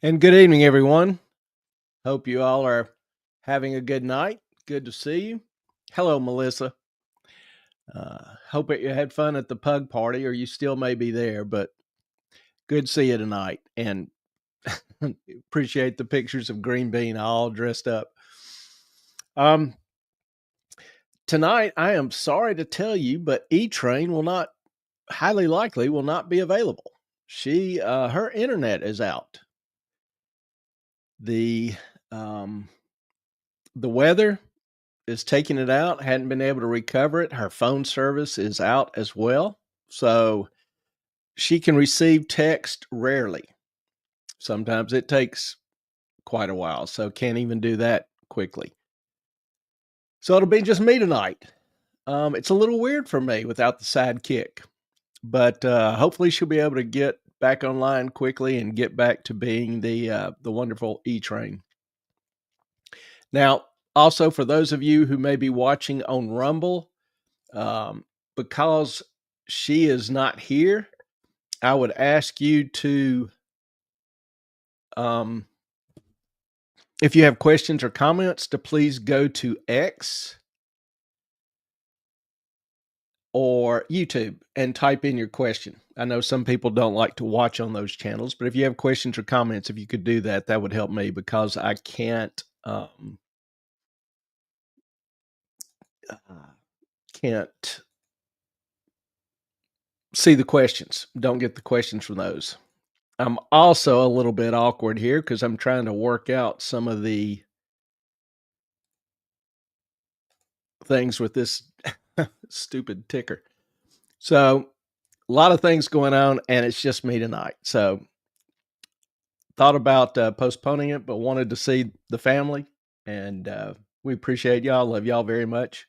And good evening, everyone. Hope you all are having a good night. Good to see you. Hello, Melissa. Hope that you had fun at the pug party, or you still may be there, but good to see you tonight. And appreciate the pictures of Green Bean all dressed up. Um, Tonight, I am sorry to tell you, but E Train will not, highly likely, will not be available. Her internet is out. The um, the weather is taking it out, hadn't been able to recover it. Her phone service is out as well. So she can receive text rarely. Sometimes it takes quite a while. So can't even do that quickly. So it'll be just me tonight. It's a little weird for me without the sidekick, but hopefully she'll be able to get back online quickly and get back to being the wonderful E Train. Now, also for those of you who may be watching on Rumble, because she is not here, I would ask you to, um, if you have questions or comments, to please go to X or YouTube and type in your question. I know some people don't like to watch on those channels, but if you have questions or comments, if you could do that, that would help me because I can't see the questions. Don't get the questions from those. I'm also a little bit awkward here because I'm trying to work out some of the things with this stupid ticker. So a lot of things going on, and it's just me tonight. So thought about postponing it, but wanted to see the family, and we appreciate y'all. Love y'all very much.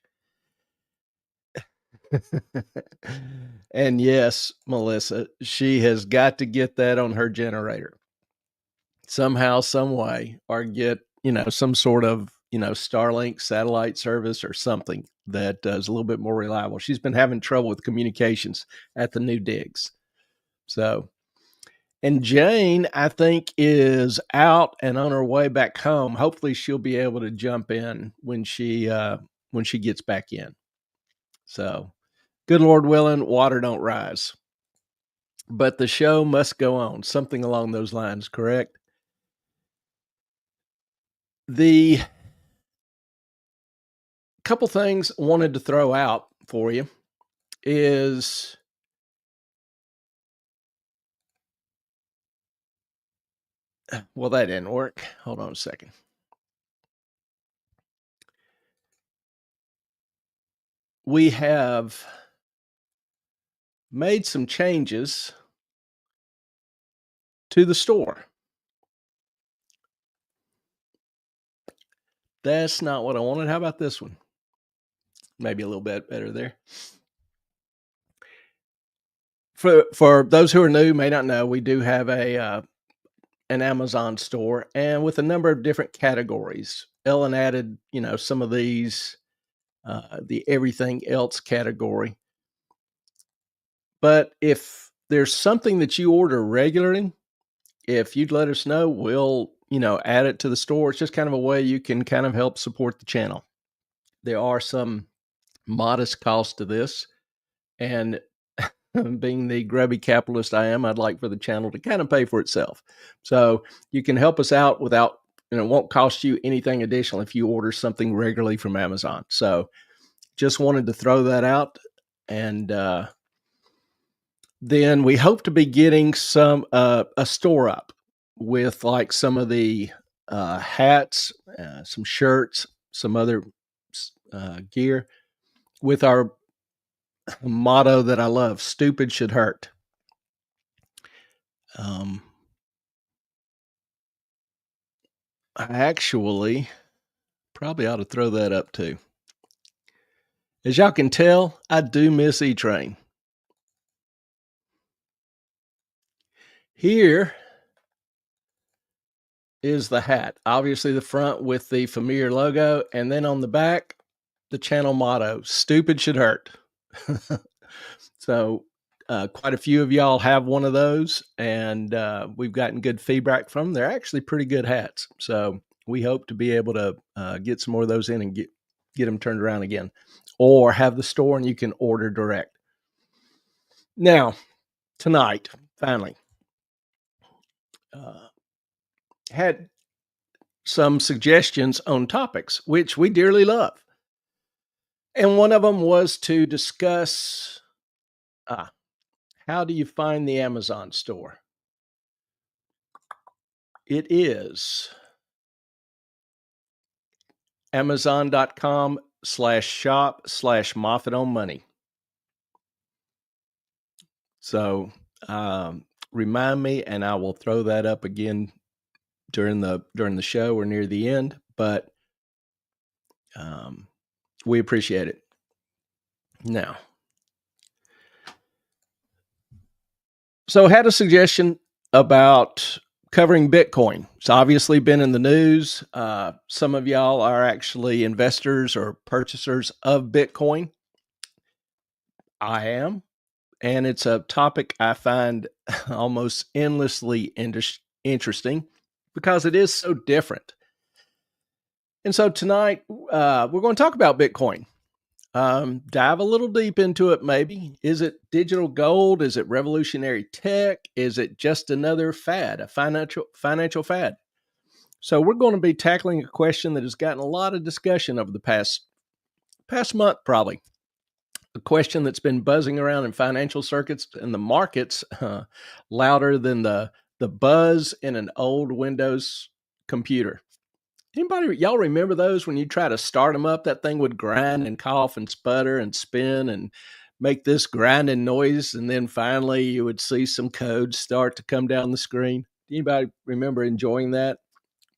And yes, Melissa, she has got to get that on her generator somehow, some way, or get some sort of Starlink satellite service or something that is a little bit more reliable. She's been having trouble with communications at the new digs. So, and Jane, I think, is out and on her way back home. Hopefully, she'll be able to jump in when she gets back in. So, good Lord willing, water don't rise. But the show must go on. Something along those lines, correct? The couple things I wanted to throw out for you is well, that didn't work. Hold on a second. We have made some changes to the store. That's not what I wanted. How about this one? Maybe a little bit better there. For those who are new, may not know, we do have an Amazon store, and with a number of different categories. Ellen added, some of these, the everything else category. But if there's something that you order regularly, if you'd let us know, we'll, add it to the store. It's just kind of a way you can kind of help support the channel. There are some modest costs to this. And being the grubby capitalist I am, I'd like for the channel to kind of pay for itself. So you can help us out without, it won't cost you anything additional if you order something regularly from Amazon. So just wanted to throw that out. And then we hope to be getting a store up with like some of the hats, some shirts, some other gear with our motto that I love: stupid should hurt. I actually probably ought to throw that up too. As y'all can tell, I do miss E-Train. Here is the hat. Obviously the front with the familiar logo, and then on the back, the channel motto: stupid should hurt. So Quite a few of y'all have one of those, and we've gotten good feedback from them. They're actually pretty good hats. So we hope to be able to get some more of those in and get them turned around again, or have the store and you can order direct. Now, tonight, finally, had some suggestions on topics, which we dearly love. And one of them was to discuss how do you find the Amazon store? It is amazon.com/shop/Moffat on Money. So remind me, and I will throw that up again during the show or near the end. But we appreciate it. Now, so had a suggestion about covering Bitcoin. It's obviously been in the news. Some of y'all are actually investors or purchasers of Bitcoin. I am. And it's a topic I find almost endlessly interesting because it is so different. And so tonight, we're going to talk about Bitcoin. Dive a little deep into it, maybe. Is it digital gold? Is it revolutionary tech? Is it just another fad, a financial fad? So we're going to be tackling a question that has gotten a lot of discussion over the past month, probably. A question that's been buzzing around in financial circuits and the markets louder than the buzz in an old Windows computer. Anybody, y'all remember those when you try to start them up, that thing would grind and cough and sputter and spin and make this grinding noise, and then finally you would see some code start to come down the screen? Anybody remember enjoying that,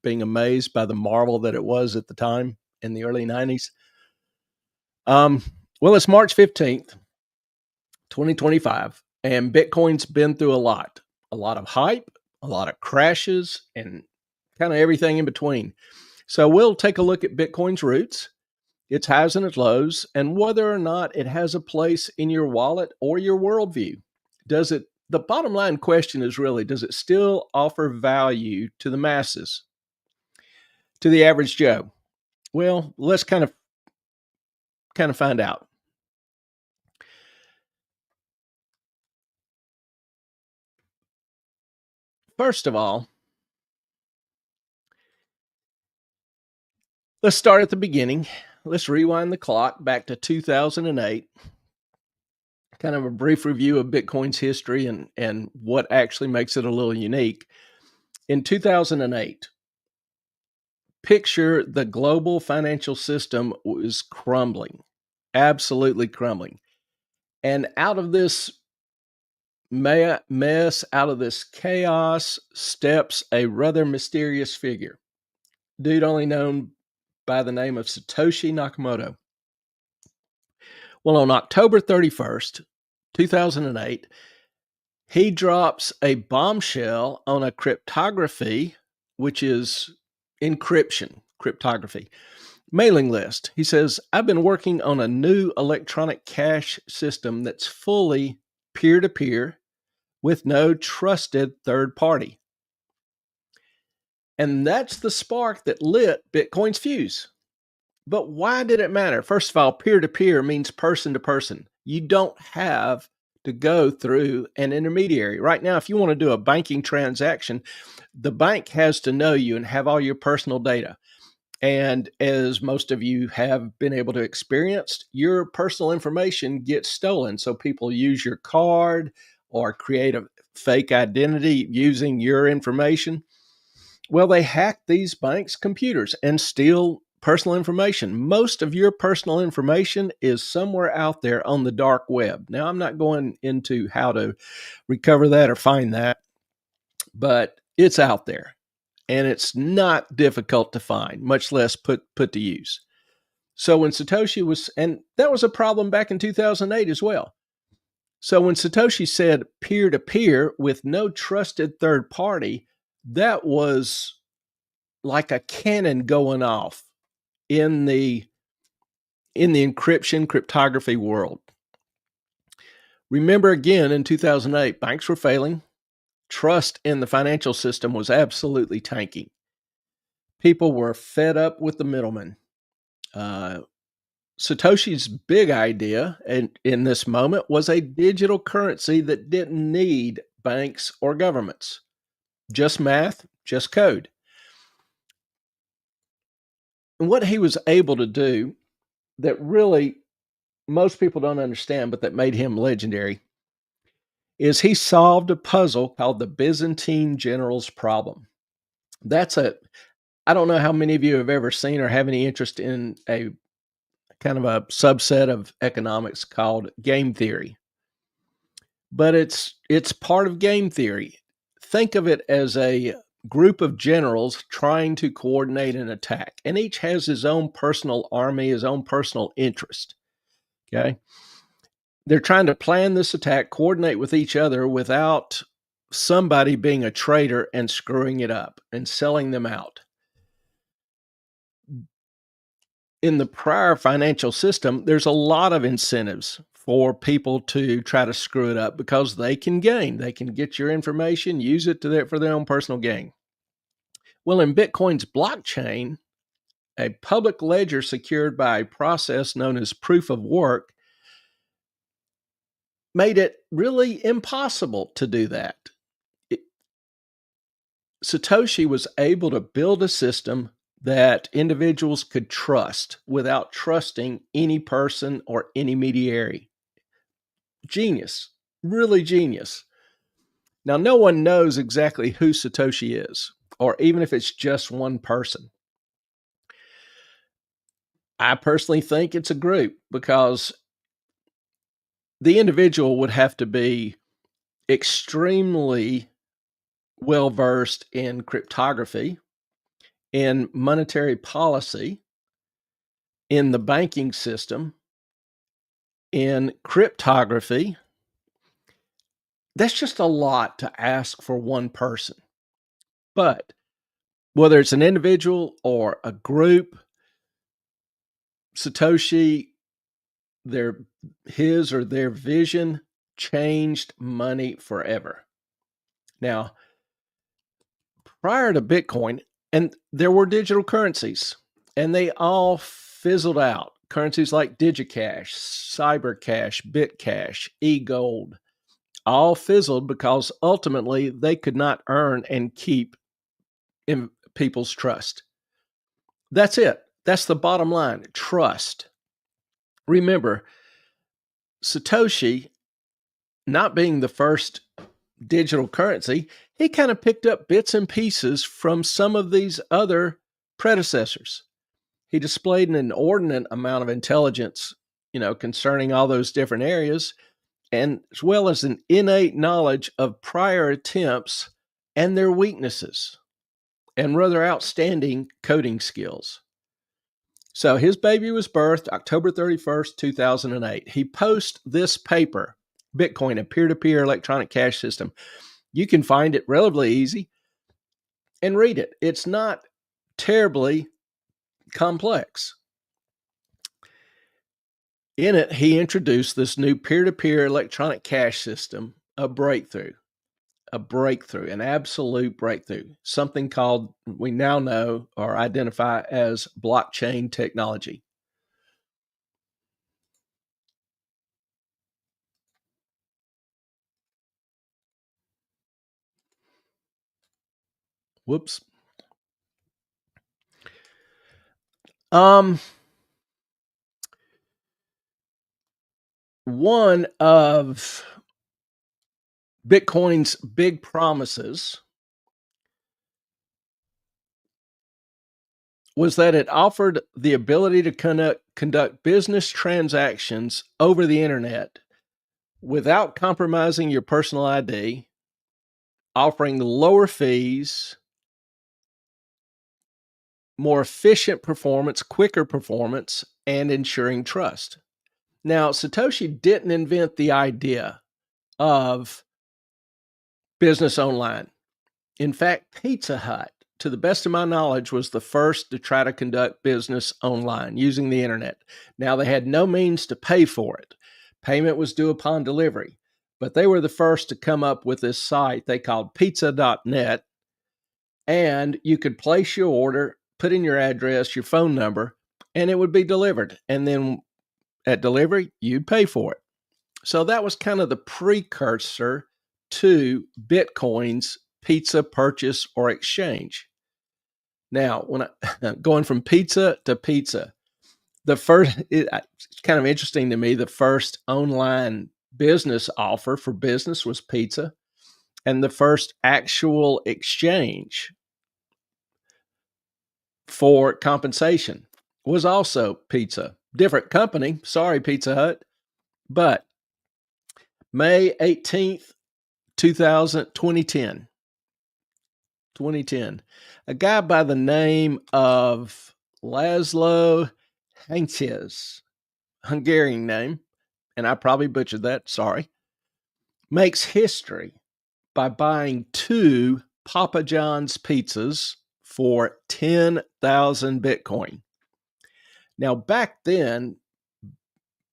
being amazed by the marvel that it was at the time in the early 90s? Well, it's March 15th, 2025, and Bitcoin's been through a lot of hype, a lot of crashes, and kind of everything in between. So we'll take a look at Bitcoin's roots, its highs and its lows, and whether or not it has a place in your wallet or your worldview. The bottom line question is really, does it still offer value to the masses, to the average Joe? Well, let's kind of find out. First of all, let's start at the beginning. Let's rewind the clock back to 2008. Kind of a brief review of Bitcoin's history and what actually makes it a little unique. In 2008, picture the global financial system was crumbling, absolutely crumbling. And out of this mess, out of this chaos, steps a rather mysterious figure. Dude only known by the name of Satoshi Nakamoto. Well, on October 31st, 2008, he drops a bombshell on a cryptography, which is encryption, cryptography, mailing list. He says, I've been working on a new electronic cash system that's fully peer-to-peer with no trusted third party. And that's the spark that lit Bitcoin's fuse. But why did it matter? First of all, peer-to-peer means person to person. You don't have to go through an intermediary. Right now, if you want to do a banking transaction, the bank has to know you and have all your personal data. And as most of you have been able to experience, your personal information gets stolen. So people use your card or create a fake identity using your information. Well, they hack these banks' computers and steal personal information. Most of your personal information is somewhere out there on the dark web. Now, I'm not going into how to recover that or find that, but it's out there and it's not difficult to find, much less put to use. So when Satoshi was, and that was a problem back in 2008 as well. So when Satoshi said peer-to-peer with no trusted third party, that was like a cannon going off in the encryption cryptography world. Remember again in 2008, banks were failing. Trust in the financial system was absolutely tanking. People were fed up with the middlemen. Uh, Satoshi's big idea in this moment was a digital currency that didn't need banks or governments, just math, just code. And what he was able to do that really most people don't understand, but that made him legendary, is he solved a puzzle called the Byzantine general's problem. That's a I don't know how many of you have ever seen or have any interest in a kind of a subset of economics called game theory. But it's part of game theory. Think of it as a group of generals trying to coordinate an attack, and each has his own personal army, his own personal interest. Okay? They're trying to plan this attack, coordinate with each other without somebody being a traitor and screwing it up and selling them out. In the prior financial system, there's a lot of incentives for people to try to screw it up because they can gain. They can get your information, use it for their own personal gain. Well, in Bitcoin's blockchain, a public ledger secured by a process known as proof of work made it really impossible to do that. Satoshi was able to build a system that individuals could trust without trusting any person or any mediary. Genius, really genius. Now, no one knows exactly who Satoshi is, or even if it's just one person. I personally think it's a group because the individual would have to be extremely well versed in cryptography, in monetary policy, in the banking system, in cryptography. That's just a lot to ask for one person. But whether it's an individual or a group, Satoshi, his or their vision changed money forever. Now, prior to Bitcoin, and there were digital currencies, and they all fizzled out. Currencies like DigiCash, CyberCash, BitCash, eGold, all fizzled because ultimately they could not earn and keep in people's trust. That's it. That's the bottom line. Trust. Remember, Satoshi, not being the first digital currency, he kind of picked up bits and pieces from some of these other predecessors. He displayed an inordinate amount of intelligence, concerning all those different areas, and as well as an innate knowledge of prior attempts and their weaknesses, and rather outstanding coding skills. So his baby was birthed October 31st, 2008. He posts this paper, Bitcoin, a peer-to-peer electronic cash system. You can find it relatively easy and read it. It's not terribly complex. In it, he introduced this new peer-to-peer electronic cash system, an absolute breakthrough, something called, we now know or identify as blockchain technology. Whoops. One of Bitcoin's big promises was that it offered the ability to conduct business transactions over the internet without compromising your personal ID, offering lower fees, more efficient performance, quicker performance, and ensuring trust. Now, Satoshi didn't invent the idea of business online. In fact, Pizza Hut, to the best of my knowledge, was the first to try to conduct business online using the internet. Now, they had no means to pay for it, Payment was due upon delivery. But they were the first to come up with this site they called pizza.net. And you could place your order, put in your address, your phone number, and it would be delivered. And then at delivery, you'd pay for it. So that was kind of the precursor to Bitcoin's pizza purchase or exchange. Now, when going from pizza to pizza, it's kind of interesting to me. The first online business offer for business was pizza, and the first actual exchange for compensation was also pizza. Different company, sorry, Pizza Hut, but May 18th, 2010, a guy by the name of Laszlo Hankes, Hungarian name, and I probably butchered that, sorry, makes history by buying 2 Papa John's pizzas for 10,000 Bitcoin. Now, back then,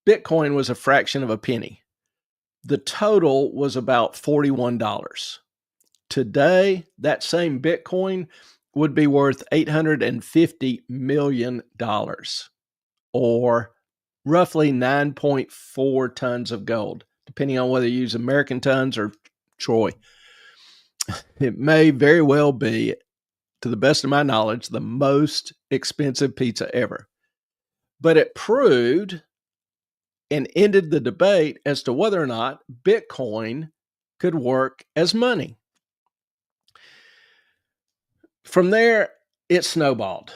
Bitcoin was a fraction of a penny. The total was about $41. Today, that same Bitcoin would be worth $850 million, or roughly 9.4 tons of gold, depending on whether you use American tons or troy. It may very well be, to the best of my knowledge, the most expensive pizza ever. But it proved and ended the debate as to whether or not Bitcoin could work as money. From there, it snowballed.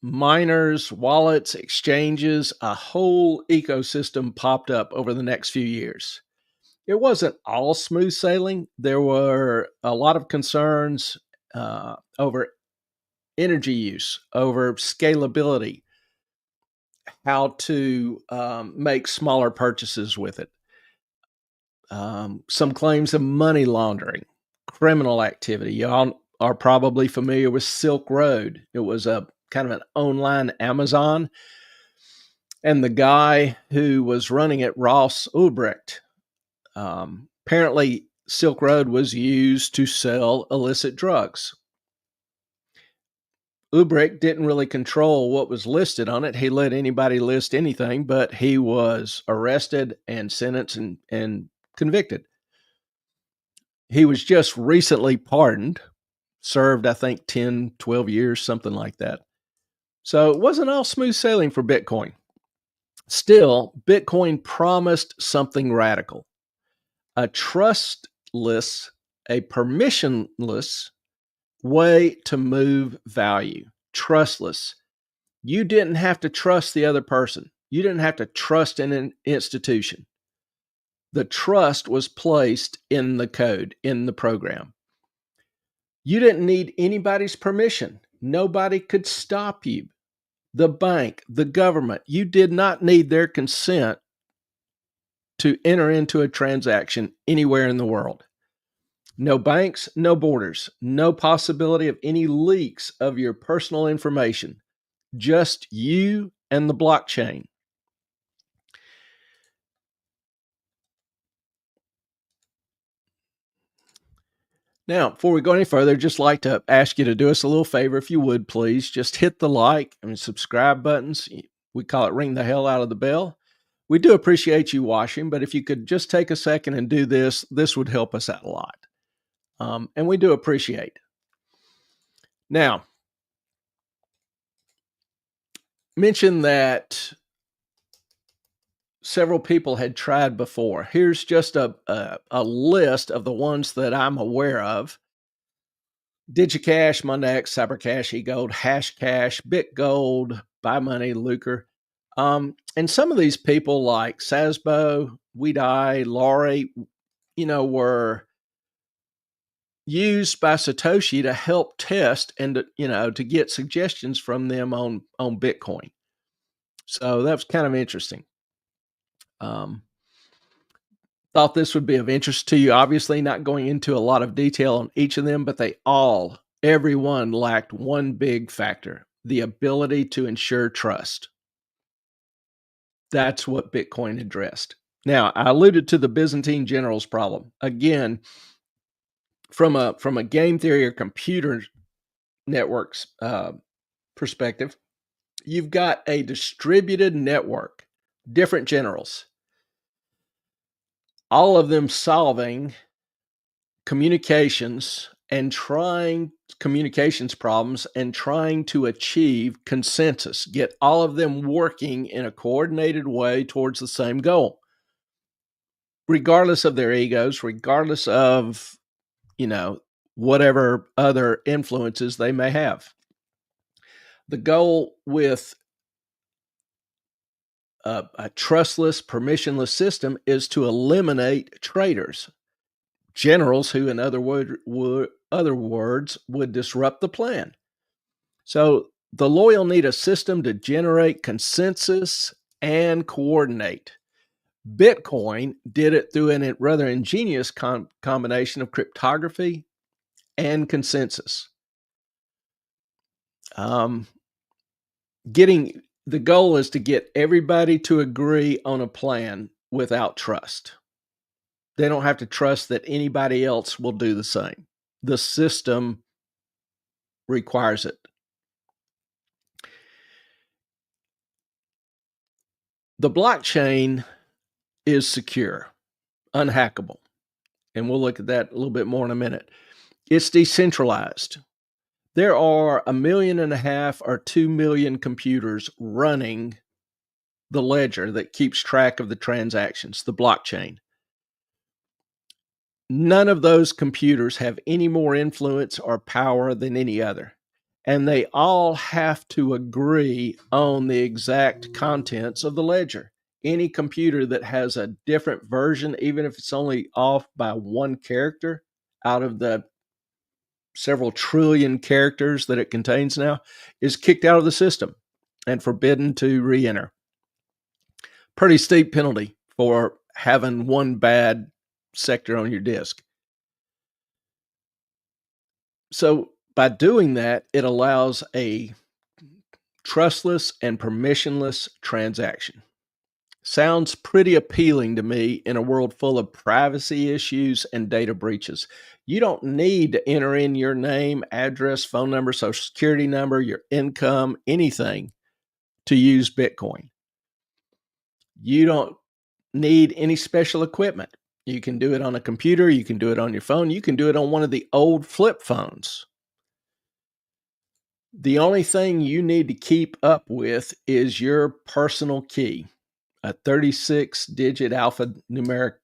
Miners, wallets, exchanges, a whole ecosystem popped up over the next few years. It wasn't all smooth sailing. There were a lot of concerns over energy use, over scalability, how to make smaller purchases with it. Some claims of money laundering, criminal activity. Y'all are probably familiar with Silk Road. It was a kind of an online Amazon. And the guy who was running it, Ross Ulbricht, apparently Silk Road was used to sell illicit drugs. Ulbricht didn't really control what was listed on it. He let anybody list anything, but he was arrested and sentenced and convicted. He was just recently pardoned, served, I think, 10, 12 years, something like that. So it wasn't all smooth sailing for Bitcoin. Still, Bitcoin promised something radical: a trustless, a permissionless way to move value. Trustless. You didn't have to trust the other person. You didn't have to trust in an institution. The trust was placed in the code, in the program. You didn't need anybody's permission. Nobody could stop you. The bank, the government, you did not need their consent to enter into a transaction anywhere in the world. No banks, no borders, no possibility of any leaks of your personal information. Just you and the blockchain. Now, before we go any further, I'd just like to ask you to do us a little favor, if you would, please. Just hit the like and subscribe buttons. We call it ring the hell out of the bell. We do appreciate you watching, but if you could just take a second and do this, this would help us out a lot. And we do appreciate. Now, mention that several people had tried before. Here's just a list of the ones that I'm aware of: DigiCash, Mondex, CyberCash, eGold, Hashcash, BitGold, BuyMoney, Lucre. And some of these people like Sasbo, WeDie, Laurie, were used by Satoshi to help test and to get suggestions from them on Bitcoin. So that was kind of interesting. Thought this would be of interest to you. Obviously, not going into a lot of detail on each of them, but everyone lacked one big factor: the ability to ensure trust. That's what Bitcoin addressed. Now, I alluded to the Byzantine generals problem. Again, from a game theory or computer networks perspective, you've got a distributed network, different generals, all of them solving communications problems and trying to achieve consensus, get all of them working in a coordinated way towards the same goal, regardless of their egos, regardless of, you know, whatever other influences they may have. The goal with a trustless, permissionless system is to eliminate traitors, generals who, in other words, would disrupt the plan. So the loyal need a system to generate consensus and coordinate. Bitcoin did it through a rather ingenious combination of cryptography and consensus. Getting the goal is to get everybody to agree on a plan without trust. They don't have to trust that anybody else will do the same. The system requires it. The blockchain is secure, unhackable, and we'll look at that a little bit more in a minute. It's decentralized. There are 1.5 million or 2 million computers running the ledger that keeps track of the transactions, the blockchain. None of those computers have any more influence or power than any other. And they all have to agree on the exact contents of the ledger. Any computer that has a different version, even if it's only off by one character out of the several trillion characters that it contains now, is kicked out of the system and forbidden to re-enter. Pretty steep penalty for having one bad sector on your disk. So by doing that, it allows a trustless and permissionless transaction. Sounds pretty appealing to me in a world full of privacy issues and data breaches. You don't need to enter in your name, address, phone number, social security number, your income, anything to use Bitcoin. You don't need any special equipment. You can do it on a computer. You can do it on your phone. You can do it on one of the old flip phones. The only thing you need to keep up with is your personal key, a 36-digit alphanumeric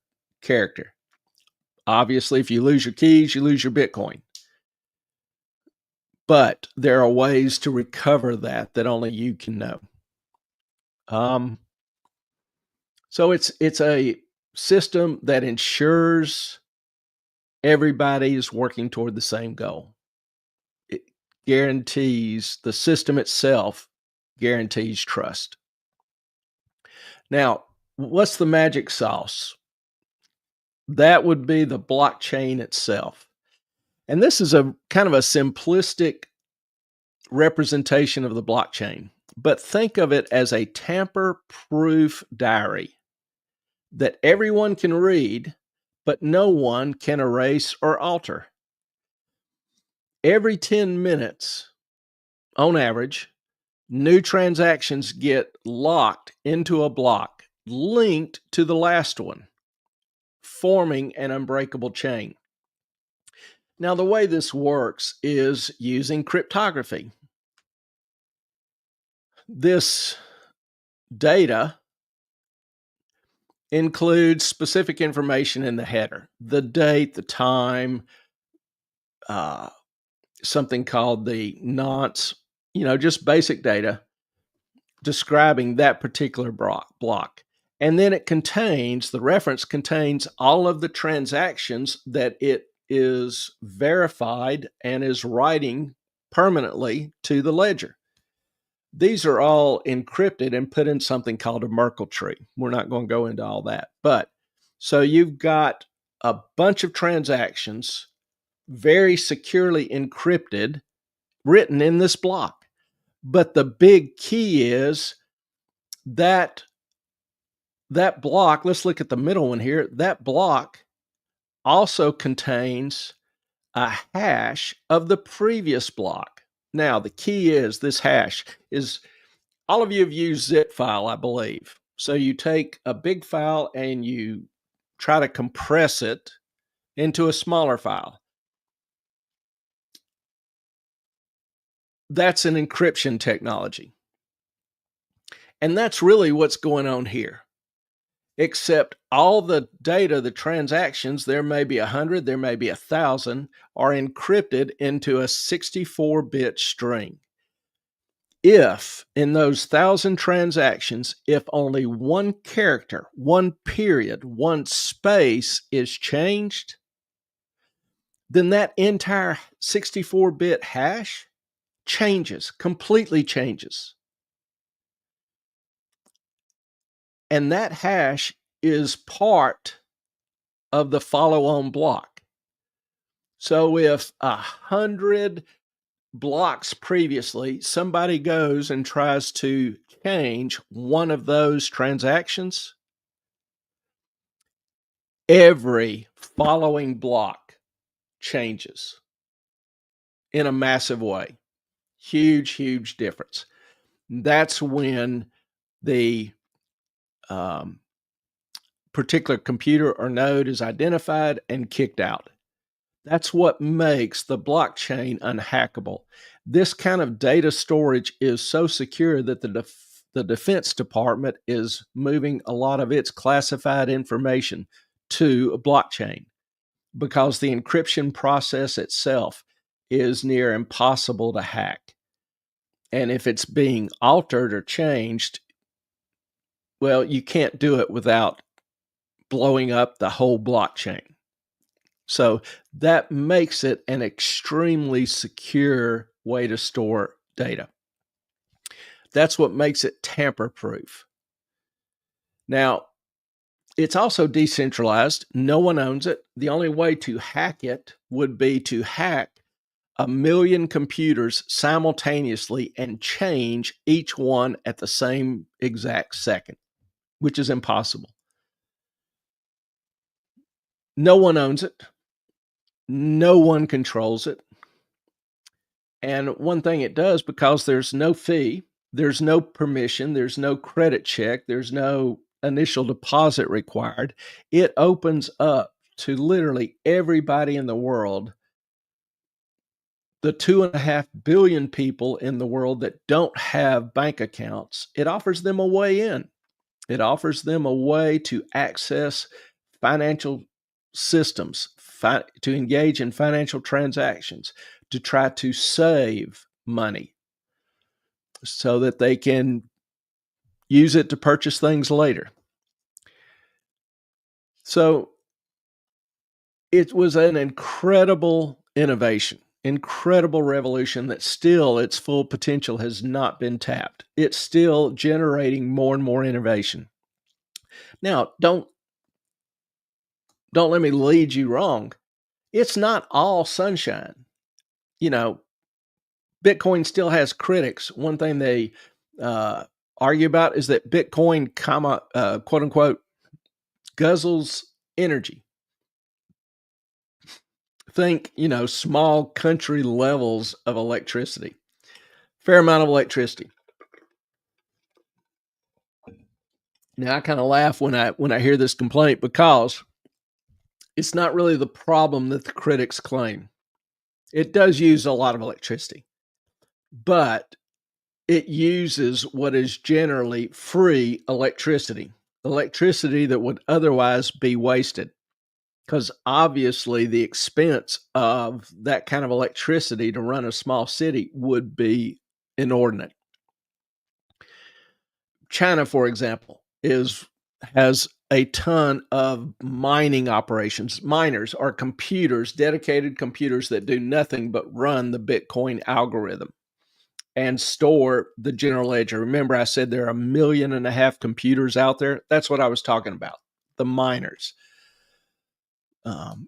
character. Obviously, if you lose your keys, you lose your Bitcoin. But there are ways to recover that only you can know. So it's a system that ensures everybody is working toward the same goal. It guarantees, the system itself guarantees trust. Now, what's the magic sauce? That would be the blockchain itself. And this is a kind of a simplistic representation of the blockchain, but think of it as a tamper-proof diary that everyone can read, but no one can erase or alter. Every 10 minutes, on average, new transactions get locked into a block linked to the last one, forming an unbreakable chain. Now, the way this works is using cryptography. This data includes specific information in the header, the date, the time, something called the nonce, just basic data describing that particular block. And then the reference contains all of the transactions that it is verified and is writing permanently to the ledger. These are all encrypted and put in something called a Merkle tree. We're not going to go into all that. But so you've got a bunch of transactions very securely encrypted, written in this block. But the big key is that that block, let's look at the middle one here. That block also contains a hash of the previous block. Now, the key is this hash is all of you have used zip file, I believe. So you take a big file and you try to compress it into a smaller file. That's an encryption technology. And that's really what's going on here. Except all the data, the transactions, there may be 100, there may be 1,000, are encrypted into a 64-bit string. If in those 1,000 transactions, if only one character, one period, one space is changed, then that entire 64-bit hash changes, completely changes. And that hash is part of the follow-on block. So if 100 blocks previously, somebody goes and tries to change one of those transactions, every following block changes in a massive way. Huge, huge difference. That's when the particular computer or node is identified and kicked out. That's what makes the blockchain unhackable. This kind of data storage is so secure that the Defense Department is moving a lot of its classified information to a blockchain because the encryption process itself is near impossible to hack. And if it's being altered or changed, well, you can't do it without blowing up the whole blockchain. So that makes it an extremely secure way to store data. That's what makes it tamper-proof. Now, it's also decentralized. No one owns it. The only way to hack it would be to hack 1 million computers simultaneously and change each one at the same exact second, which is impossible. No one owns it. No one controls it. And one thing it does, because there's no fee, there's no permission, there's no credit check, there's no initial deposit required, it opens up to literally everybody in the world, the 2.5 billion people in the world that don't have bank accounts. It offers them a way in. It offers them a way to access financial systems, to engage in financial transactions, to try to save money so that they can use it to purchase things later. So it was an incredible innovation, incredible revolution that still its full potential has not been tapped. It's still generating more and more innovation. Now, don't let me lead you wrong. It's not all sunshine. You know, Bitcoin still has critics. One thing they argue about is that Bitcoin, quote unquote, guzzles energy. Think, small country levels of electricity, fair amount of electricity. Now I kind of laugh when I hear this complaint because it's not really the problem that the critics claim. It does use a lot of electricity, but it uses what is generally free electricity that would otherwise be wasted. Because obviously the expense of that kind of electricity to run a small city would be inordinate. China, for example, has a ton of mining operations. Miners are computers, dedicated computers that do nothing but run the Bitcoin algorithm and store the general ledger. Remember, I said there are 1.5 million computers out there? That's what I was talking about, the miners.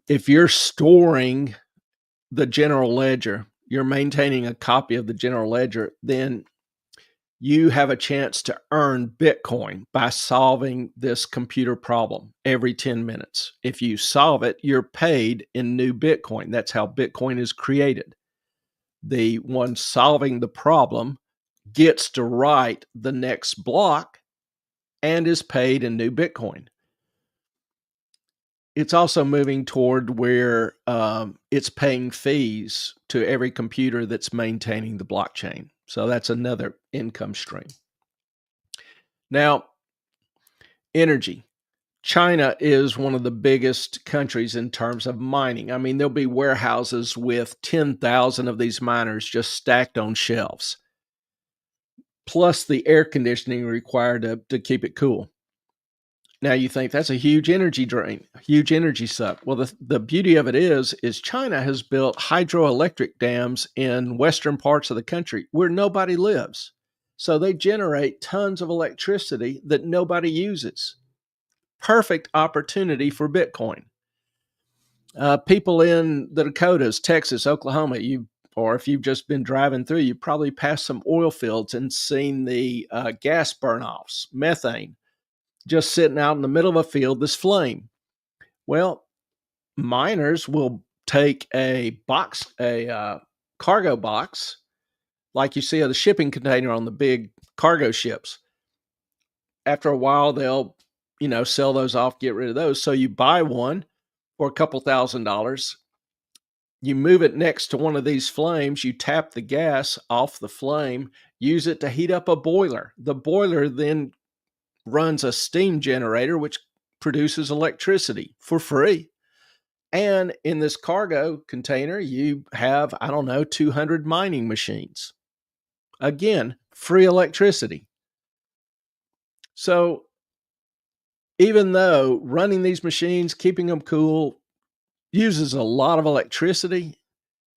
If you're storing the general ledger, you're maintaining a copy of the general ledger, then you have a chance to earn Bitcoin by solving this computer problem every 10 minutes. If you solve it, you're paid in new Bitcoin. That's how Bitcoin is created. The one solving the problem gets to write the next block and is paid in new Bitcoin. It's also moving toward where it's paying fees to every computer that's maintaining the blockchain. So that's another income stream. Now, energy. China is one of the biggest countries in terms of mining. I mean, there'll be warehouses with 10,000 of these miners just stacked on shelves, plus the air conditioning required to keep it cool. Now you think that's a huge energy drain, huge energy suck. Well, the beauty of it is China has built hydroelectric dams in western parts of the country where nobody lives. So they generate tons of electricity that nobody uses. Perfect opportunity for Bitcoin. People in the Dakotas, Texas, Oklahoma, or if you've just been driving through, you probably passed some oil fields and seen the gas burn-offs, methane, just sitting out in the middle of a field, this flame. Well, miners will take a cargo box, like you see of the shipping container on the big cargo ships. After a while, they'll, sell those off, get rid of those. So you buy one for a couple $1,000s. You move it next to one of these flames, you tap the gas off the flame, use it to heat up a boiler. The boiler then runs a steam generator, which produces electricity for free. And in this cargo container, you have, 200 mining machines. Again, free electricity. So even though running these machines, keeping them cool, uses a lot of electricity,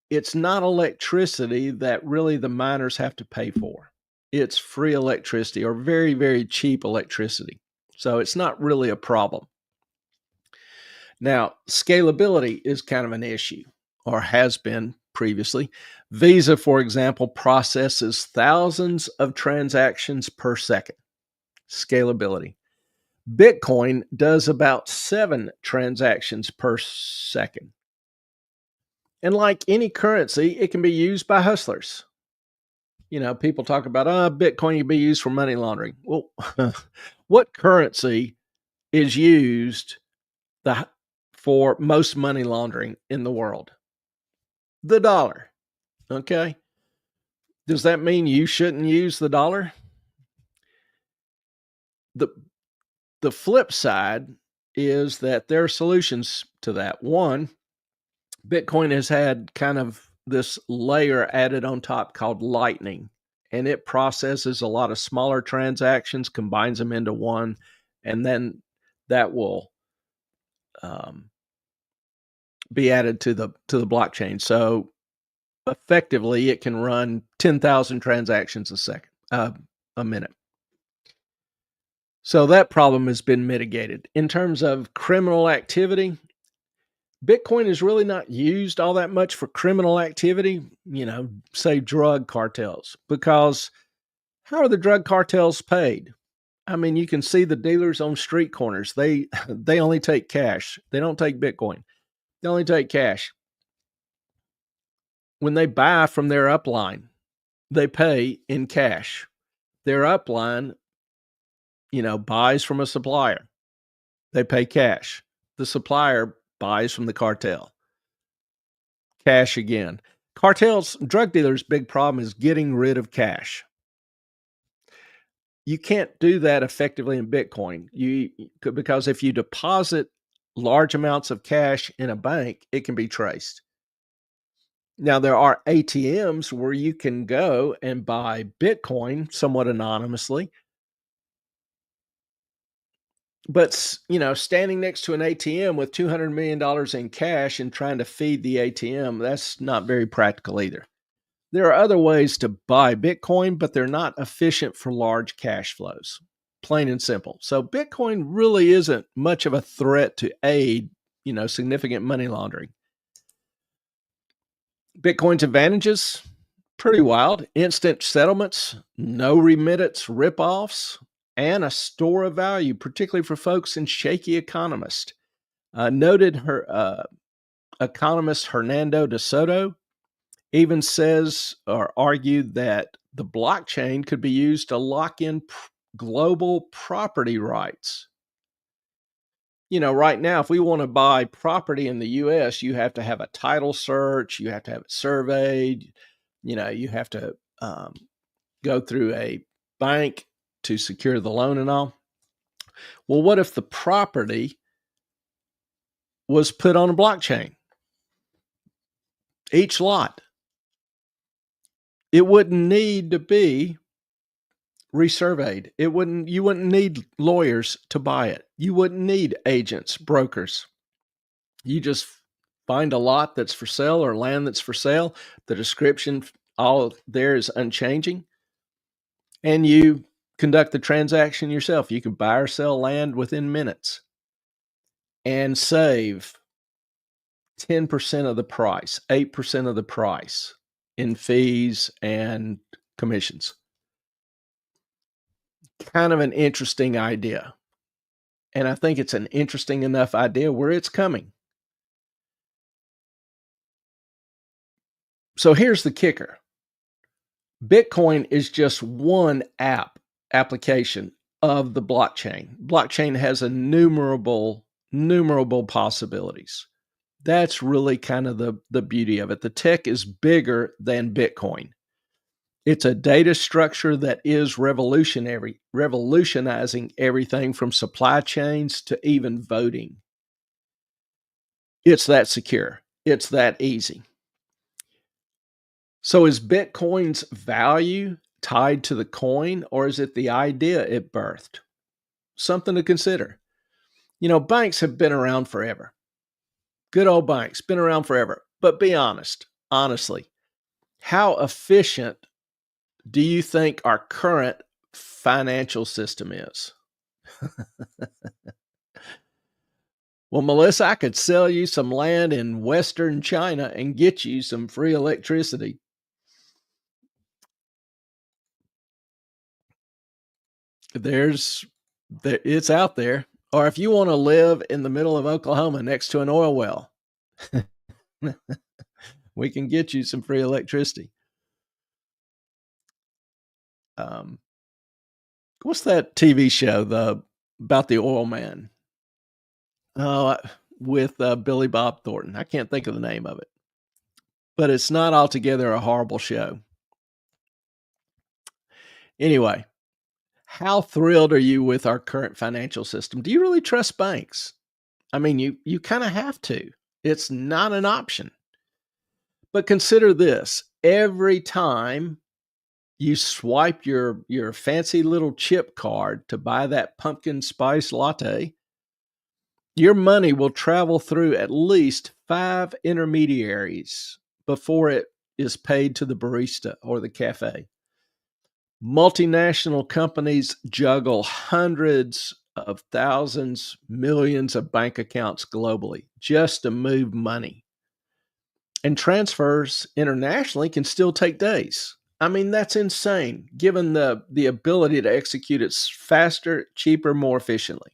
it's not electricity that really the miners have to pay for. It's free electricity or very, very cheap electricity. So it's not really a problem. Now, scalability is kind of an issue, or has been previously. Visa, for example, processes thousands of transactions per second. Scalability. Bitcoin does about 7 transactions per second. And like any currency, it can be used by hustlers. People talk about, Bitcoin can be used for money laundering. Well, what currency is used for most money laundering in the world? The dollar. Okay. Does that mean you shouldn't use the dollar? The flip side is that there are solutions to that. One, Bitcoin has had kind of this layer added on top called Lightning, and it processes a lot of smaller transactions, combines them into one, and then that will be added to the blockchain. So effectively, it can run 10,000 transactions a minute. So that problem has been mitigated. In terms of criminal activity, Bitcoin is really not used all that much for criminal activity, say drug cartels, because how are the drug cartels paid? I mean, you can see the dealers on street corners. They only take cash. They don't take Bitcoin. They only take cash. When they buy from their upline, they pay in cash. Their upline, buys from a supplier. They pay cash. The supplier buys from the cartel. Cash again. Cartels, drug dealers' big problem is getting rid of cash. You can't do that effectively in Bitcoin. Because if you deposit large amounts of cash in a bank, it can be traced. Now, there are ATMs where you can go and buy Bitcoin somewhat anonymously. But, standing next to an ATM with $200 million in cash and trying to feed the ATM, that's not very practical either. There are other ways to buy Bitcoin, but they're not efficient for large cash flows, plain and simple. So Bitcoin really isn't much of a threat to aid, significant money laundering. Bitcoin's advantages, Pretty wild. Instant settlements, no remittance ripoffs, and a store of value, particularly for folks in shaky economists. Noted her economist Hernando de Soto even says or argued that the blockchain could be used to lock in global property rights. Right now, if we want to buy property in the US, you have to have a title search, you have to have it surveyed, you have to go through a bank to secure the loan and all. Well, what if the property was put on a blockchain? Each lot. It wouldn't need to be resurveyed. You wouldn't need lawyers to buy it. You wouldn't need agents, brokers. You just find a lot that's for sale or land that's for sale. The description, all there is unchanging. And you conduct the transaction yourself. You can buy or sell land within minutes and save 10% of the price, 8% of the price in fees and commissions. Kind of an interesting idea. And I think it's an interesting enough idea where it's coming. So here's the kicker. Bitcoin is just one application of the blockchain. Blockchain has innumerable possibilities. That's really kind of the beauty of it. The tech is bigger than Bitcoin. It's a data structure that is revolutionizing everything from supply chains to even voting. It's that secure. It's that easy. So is Bitcoin's value tied to the coin, or is it the idea it birthed? Something to consider. Banks have been around forever. Good old banks, been around forever. But be honestly, how efficient do you think our current financial system is? Well, Melissa, I could sell you some land in Western China and get you some free electricity. It's out there. Or if you want to live in the middle of Oklahoma next to an oil well, we can get you some free electricity. What's that TV show about the oil man? Oh, with Billy Bob Thornton. I can't think of the name of it, but it's not altogether a horrible show. Anyway, how thrilled are you with our current financial system? Do you really trust banks? I mean, you kind of have to. It's not an option. But consider this: every time you swipe your fancy little chip card to buy that pumpkin spice latte, your money will travel through at least 5 intermediaries before it is paid to the barista or the cafe. Multinational companies juggle hundreds of thousands, millions of bank accounts globally just to move money. And transfers internationally can still take days. I mean, that's insane, given the ability to execute it faster, cheaper, more efficiently.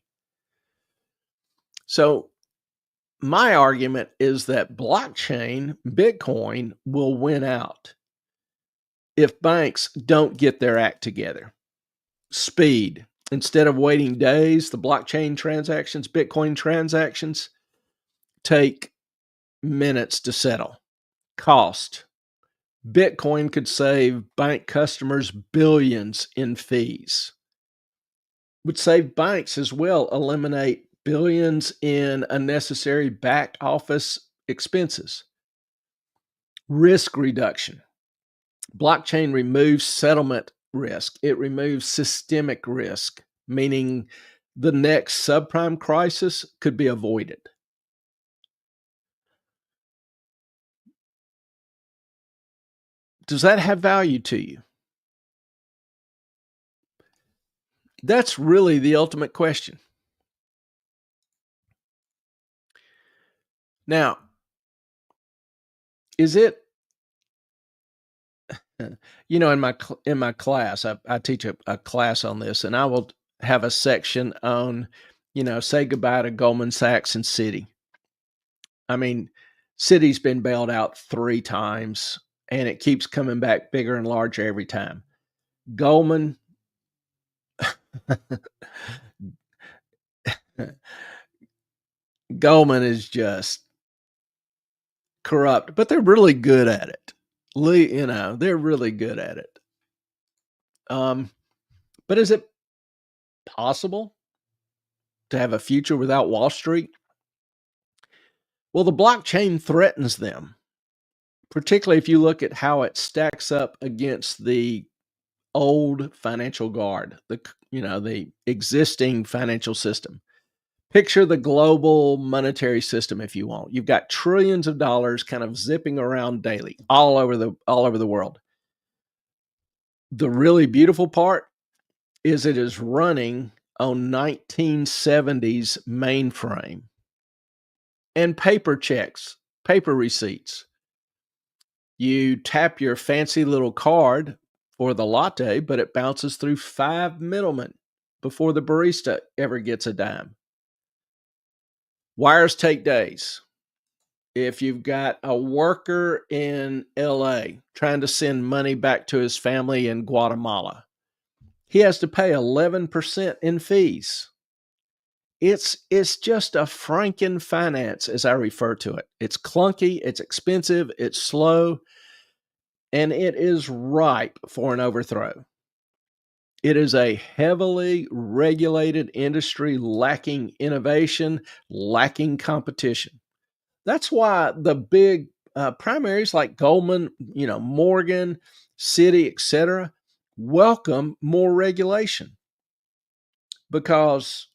So my argument is that blockchain, Bitcoin, will win out if banks don't get their act together. Speed. Instead of waiting days, the blockchain transactions, Bitcoin transactions, take minutes to settle. Cost. Bitcoin could save bank customers billions in fees. Would save banks as well, eliminate billions in unnecessary back office expenses. Risk reduction. Blockchain removes settlement risk. It removes systemic risk, meaning the next subprime crisis could be avoided. Does that have value to you? That's really the ultimate question. Now, is it In my class, I teach a class on this, and I will have a section on, say goodbye to Goldman Sachs and Citi. I mean, Citi's been bailed out 3 times, and it keeps coming back bigger and larger every time. Goldman Goldman is just corrupt, but they're really good at it. They're really good at it. Um, but is it possible to have a future without Wall Street? Well, the blockchain threatens them, particularly if you look at how it stacks up against the old financial guard, the existing financial system. Picture the global monetary system if you want. You've got trillions of dollars kind of zipping around daily all over the world. The really beautiful part is it is running on 1970s mainframe and paper checks, paper receipts. You tap your fancy little card for the latte, but it bounces through 5 middlemen before the barista ever gets a dime. Wires take days. If you've got a worker in LA trying to send money back to his family in Guatemala, he has to pay 11% in fees. It's just a Franken finance, as I refer to it. It's clunky, it's expensive, it's slow, and it is ripe for an overthrow. It is a heavily regulated industry lacking innovation, lacking competition. That's why the big primaries like Goldman, Morgan, Citi, etc., welcome more regulation because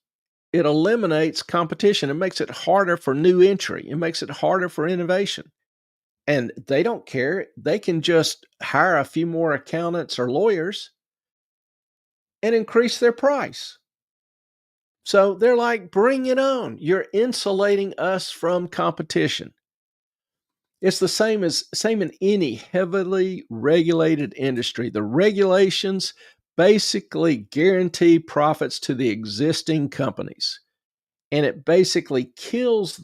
it eliminates competition. It makes it harder for new entry. It makes it harder for innovation. And they don't care. They can just hire a few more accountants or lawyers and increase their price. So they're like, bring it on. You're insulating us from competition. It's the same in any heavily regulated industry. The regulations basically guarantee profits to the existing companies. And it basically kills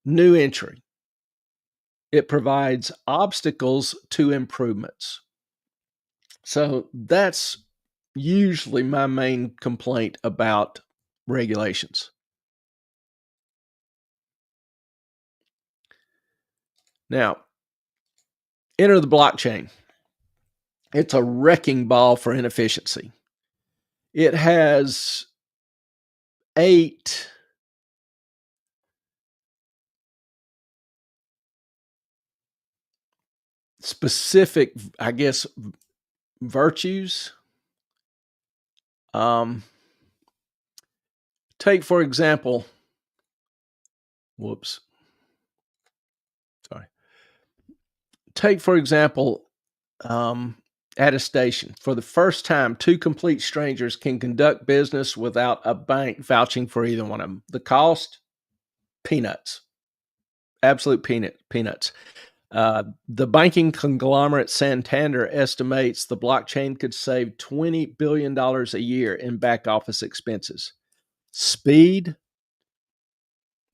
new entry. It provides obstacles to improvements. So that's usually my main complaint about regulations. Now, enter the blockchain. It's a wrecking ball for inefficiency. It has 8 specific, I guess, virtues. Take, for example, attestation. For the first time, 2 complete strangers can conduct business without a bank vouching for either one of them. The cost, peanuts. Absolute peanuts. The banking conglomerate Santander estimates the blockchain could save $20 billion a year in back office expenses. Speed,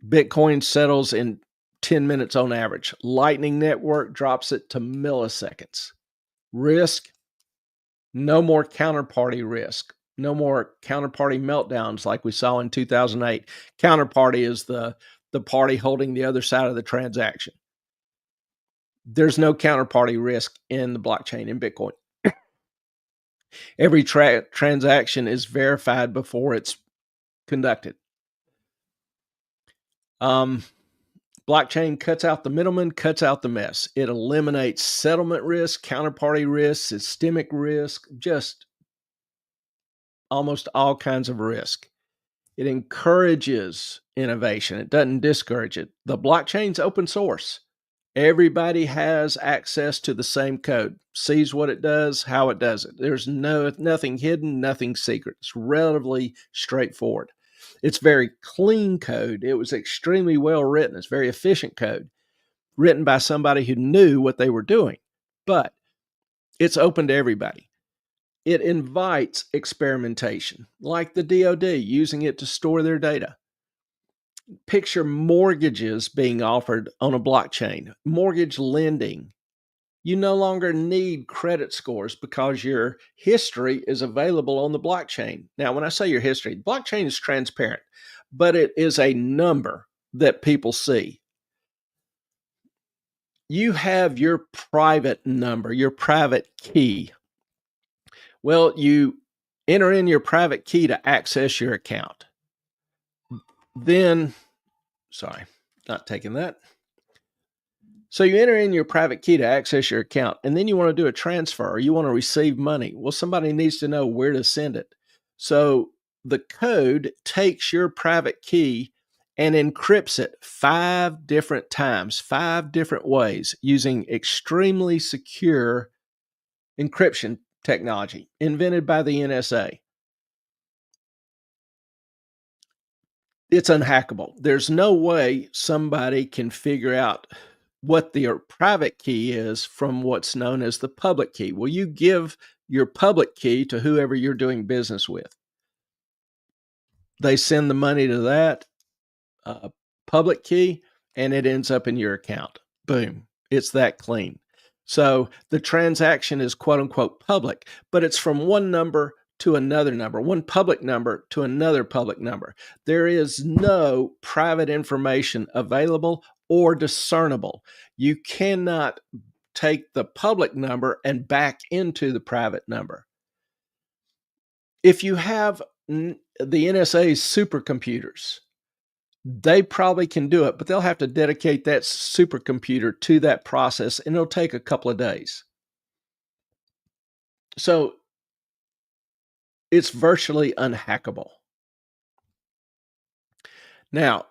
Bitcoin settles in 10 minutes on average. Lightning Network drops it to milliseconds. Risk, no more counterparty risk. No more counterparty meltdowns like we saw in 2008. Counterparty is the party holding the other side of the transaction. There's no counterparty risk in the blockchain in Bitcoin. Every transaction is verified before it's conducted. Blockchain cuts out the middleman, cuts out the mess. It eliminates settlement risk, counterparty risk, systemic risk, just almost all kinds of risk. It encourages innovation. It doesn't discourage it. The blockchain's open source. Everybody has access to the same code, sees what it does, how it does it. There's nothing hidden, nothing secret. It's relatively straightforward. It's very clean code. It was extremely well written. It's very efficient code. written by somebody who knew what they were doing, but it's open to everybody. It invites experimentation, like the DoD using it to store their data. Picture mortgages being offered on a blockchain, mortgage lending. You no longer need credit scores because your history is available on the blockchain. Now, when I say your history, blockchain is transparent, but it is a number that people see. You have your private number, your private key. Well, you enter in your private key to access your account. Then, sorry, not taking that. So you enter in your private key to access your account, and then you want to do a transfer or you want to receive money. Well, somebody needs to know where to send it. So the code takes your private key and encrypts it 5 different times, 5 different ways using extremely secure encryption technology invented by the NSA. It's unhackable. There's no way somebody can figure out what their private key is from what's known as the public key. Well, you give your public key to whoever you're doing business with. They send the money to that public key, and it ends up in your account. Boom. It's that clean. So the transaction is quote unquote public, but it's from one number to another number, one public number to another public number. There is no private information available or discernible. You cannot take the public number and back into the private number. If you have the NSA's supercomputers, they probably can do it, but they'll have to dedicate that supercomputer to that process, and it'll take a couple of days. So it's virtually unhackable. Now,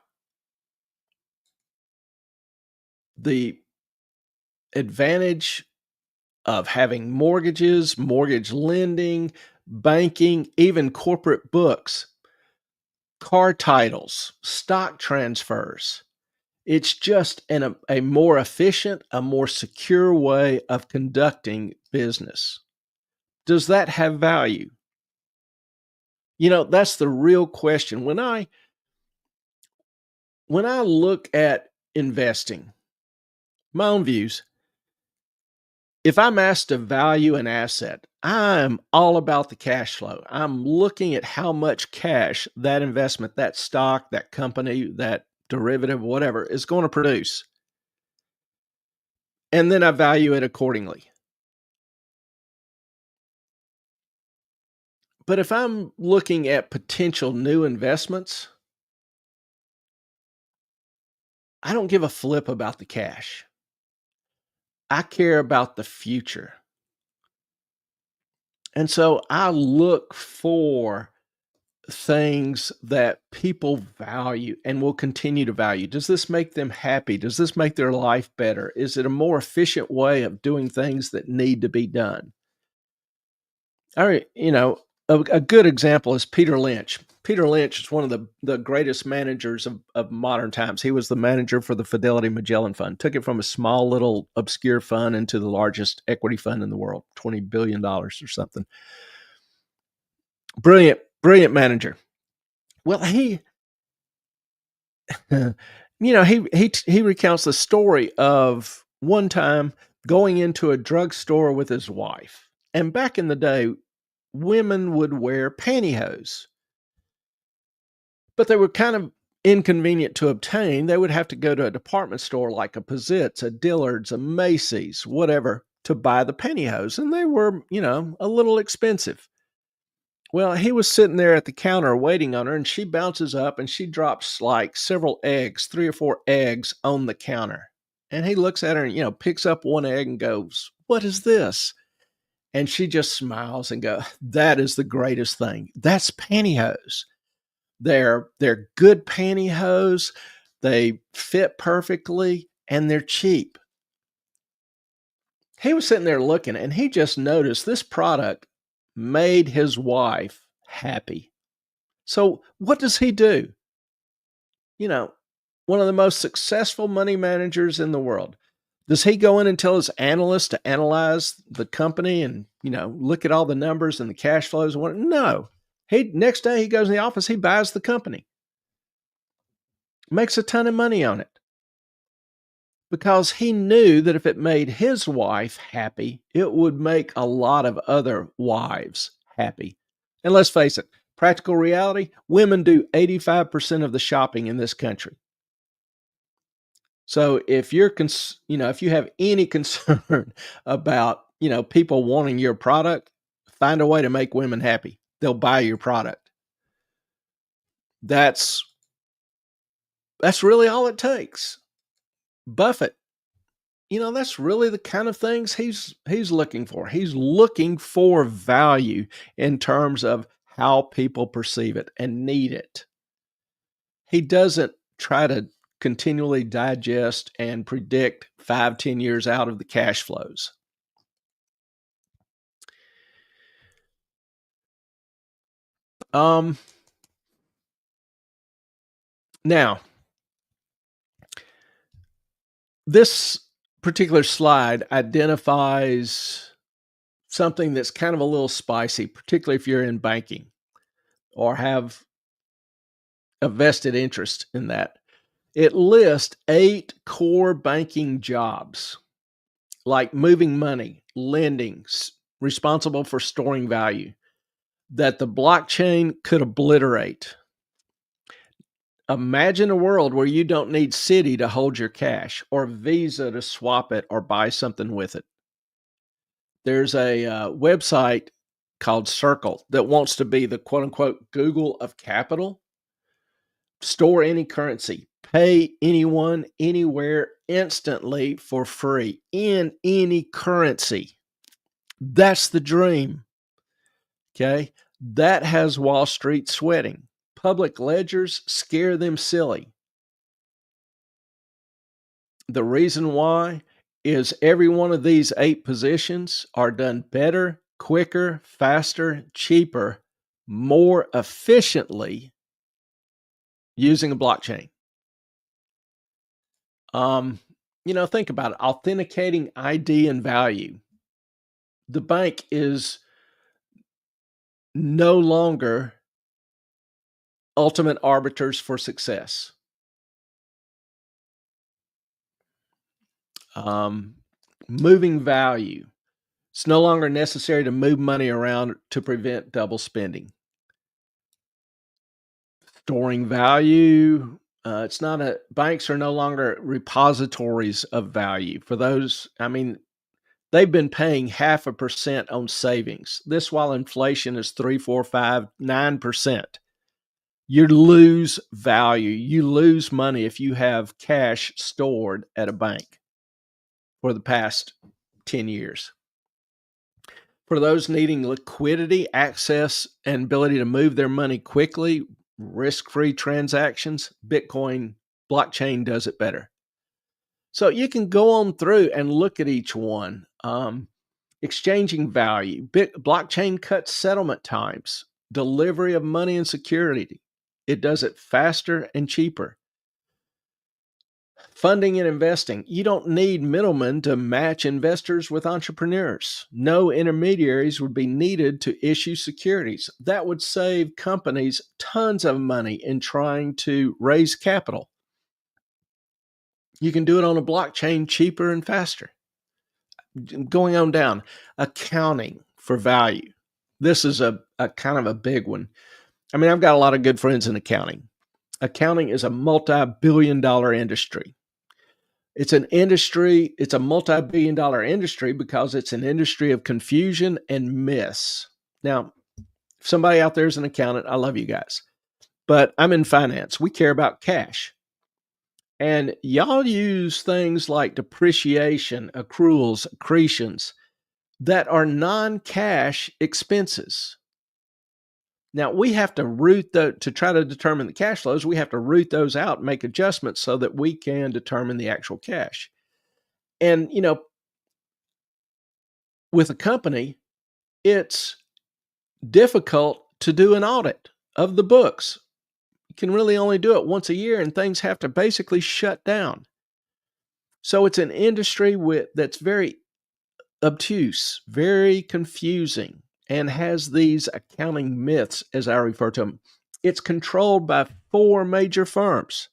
the advantage of having mortgages, mortgage lending, banking, even corporate books, car titles, stock transfers. It's just a more efficient, a more secure way of conducting business. Does that have value? That's the real question. When I look at investing, my own views, if I'm asked to value an asset, I'm all about the cash flow. I'm looking at how much cash that investment, that stock, that company, that derivative, whatever, is going to produce. And then I value it accordingly. But if I'm looking at potential new investments, I don't give a flip about the cash. I care about the future. And so I look for things that people value and will continue to value. Does this make them happy? Does this make their life better? Is it a more efficient way of doing things that need to be done? All right, a good example is Peter Lynch. Peter Lynch is one of the greatest managers of modern times. He was the manager for the Fidelity Magellan Fund, took it from a small little obscure fund into the largest equity fund in the world, $20 billion or something. Brilliant, brilliant manager. Well, he recounts the story of one time going into a drugstore with his wife. And back in the day, women would wear pantyhose, but they were kind of inconvenient to obtain. They would have to go to a department store like a Pizitz, a Dillard's, a Macy's, whatever, to buy the pantyhose. And they were, a little expensive. Well, he was sitting there at the counter waiting on her, and she bounces up and she drops like several eggs, 3 or 4 eggs on the counter. And he looks at her and, picks up one egg and goes, "What is this?" And she just smiles and goes, "That is the greatest thing. That's pantyhose. They're good pantyhose. They fit perfectly and they're cheap." He was sitting there looking and he just noticed this product made his wife happy. So what does he do? You know, one of the most successful money managers in the world. Does he go in and tell his analysts to analyze the company and, look at all the numbers and the cash flows and what? No. Next day he goes in the office, he buys the company, makes a ton of money on it because he knew that if it made his wife happy, it would make a lot of other wives happy. And let's face it, practical reality, women do 85% of the shopping in this country. So if if you have any concern about, people wanting your product, find a way to make women happy. They'll buy your product. That's really all it takes. Buffett, that's really the kind of things he's looking for. He's looking for value in terms of how people perceive it and need it. He doesn't try to continually digest and predict 5, 10 years out of the cash flows. Now, this particular slide identifies something that's kind of a little spicy, particularly if you're in banking or have a vested interest in that. It lists 8 core banking jobs, like moving money, lending, responsible for storing value, that the blockchain could obliterate. Imagine a world where you don't need Citi to hold your cash or Visa to swap it or buy something with it. There's a website called Circle that wants to be the quote unquote Google of capital. Store any currency, pay anyone, anywhere, instantly for free in any currency. That's the dream. Okay. That has Wall Street sweating. Public ledgers scare them silly. The reason why is every one of these 8 positions are done better, quicker, faster, cheaper, more efficiently using a blockchain. Think about it. Authenticating ID and value. The bank is no longer ultimate arbiters for success. Moving value. It's no longer necessary to move money around to prevent double spending. Storing value. Banks are no longer repositories of value. For those, they've been paying 0.5% on savings. This while inflation is 3, 4, 5, 9%. You lose value. You lose money if you have cash stored at a bank for the past 10 years. For those needing liquidity, access, and ability to move their money quickly, risk-free transactions, Bitcoin blockchain does it better. So you can go on through and look at each one. Exchanging value. Blockchain cuts settlement times, delivery of money and security. It does it faster and cheaper. Funding and investing. You don't need middlemen to match investors with entrepreneurs. No intermediaries would be needed to issue securities. That would save companies tons of money in trying to raise capital. You can do it on a blockchain cheaper and faster. Going on down. Accounting for value. This is a kind of a big one. I've got a lot of good friends in accounting. Accounting is a multi-billion-dollar industry. It's a multi-billion-dollar industry because it's an industry of confusion and myths. Now, if somebody out there is an accountant, I love you guys. But I'm in finance. We care about cash. And y'all use things like depreciation, accruals, accretions that are non-cash expenses. Now, we have to to try to determine the cash flows, we have to root those out and make adjustments so that we can determine the actual cash. And, with a company, it's difficult to do an audit of the books. You can really only do it once a year, and things have to basically shut down. So it's an industry that's very obtuse, very confusing, and has these accounting myths, as I refer to them. It's controlled by four major firms.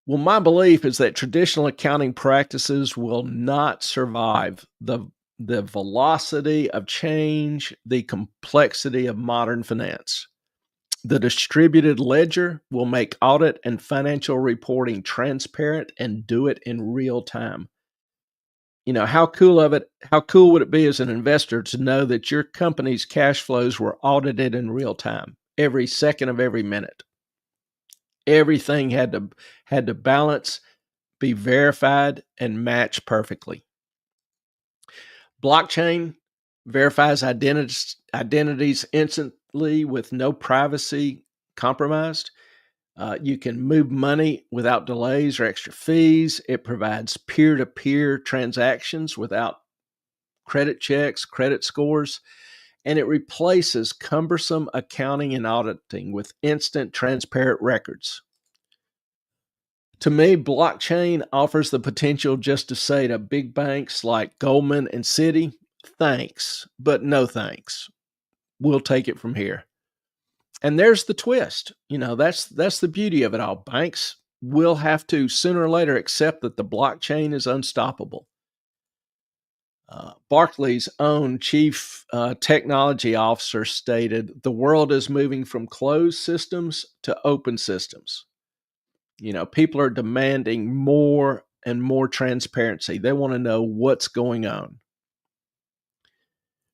Well, my belief is that traditional accounting practices will not survive the velocity of change, the complexity of modern finance. The distributed ledger will make audit and financial reporting transparent and do it in real time. How cool would it be as an investor to know that your company's cash flows were audited in real time, every second of every minute? Everything had to balance, be verified, and match perfectly. Blockchain verifies identities instantly with no privacy compromised. You can move money without delays or extra fees. It provides peer to peer transactions without credit checks, credit scores, and it replaces cumbersome accounting and auditing with instant, transparent records. To me, blockchain offers the potential just to say to big banks like Goldman and Citi, thanks, but no thanks. We'll take it from here. And there's the twist. That's the beauty of it all. Banks will have to sooner or later accept that the blockchain is unstoppable. Barclays' own chief technology officer stated, the world is moving from closed systems to open systems. People are demanding more and more transparency. They want to know what's going on.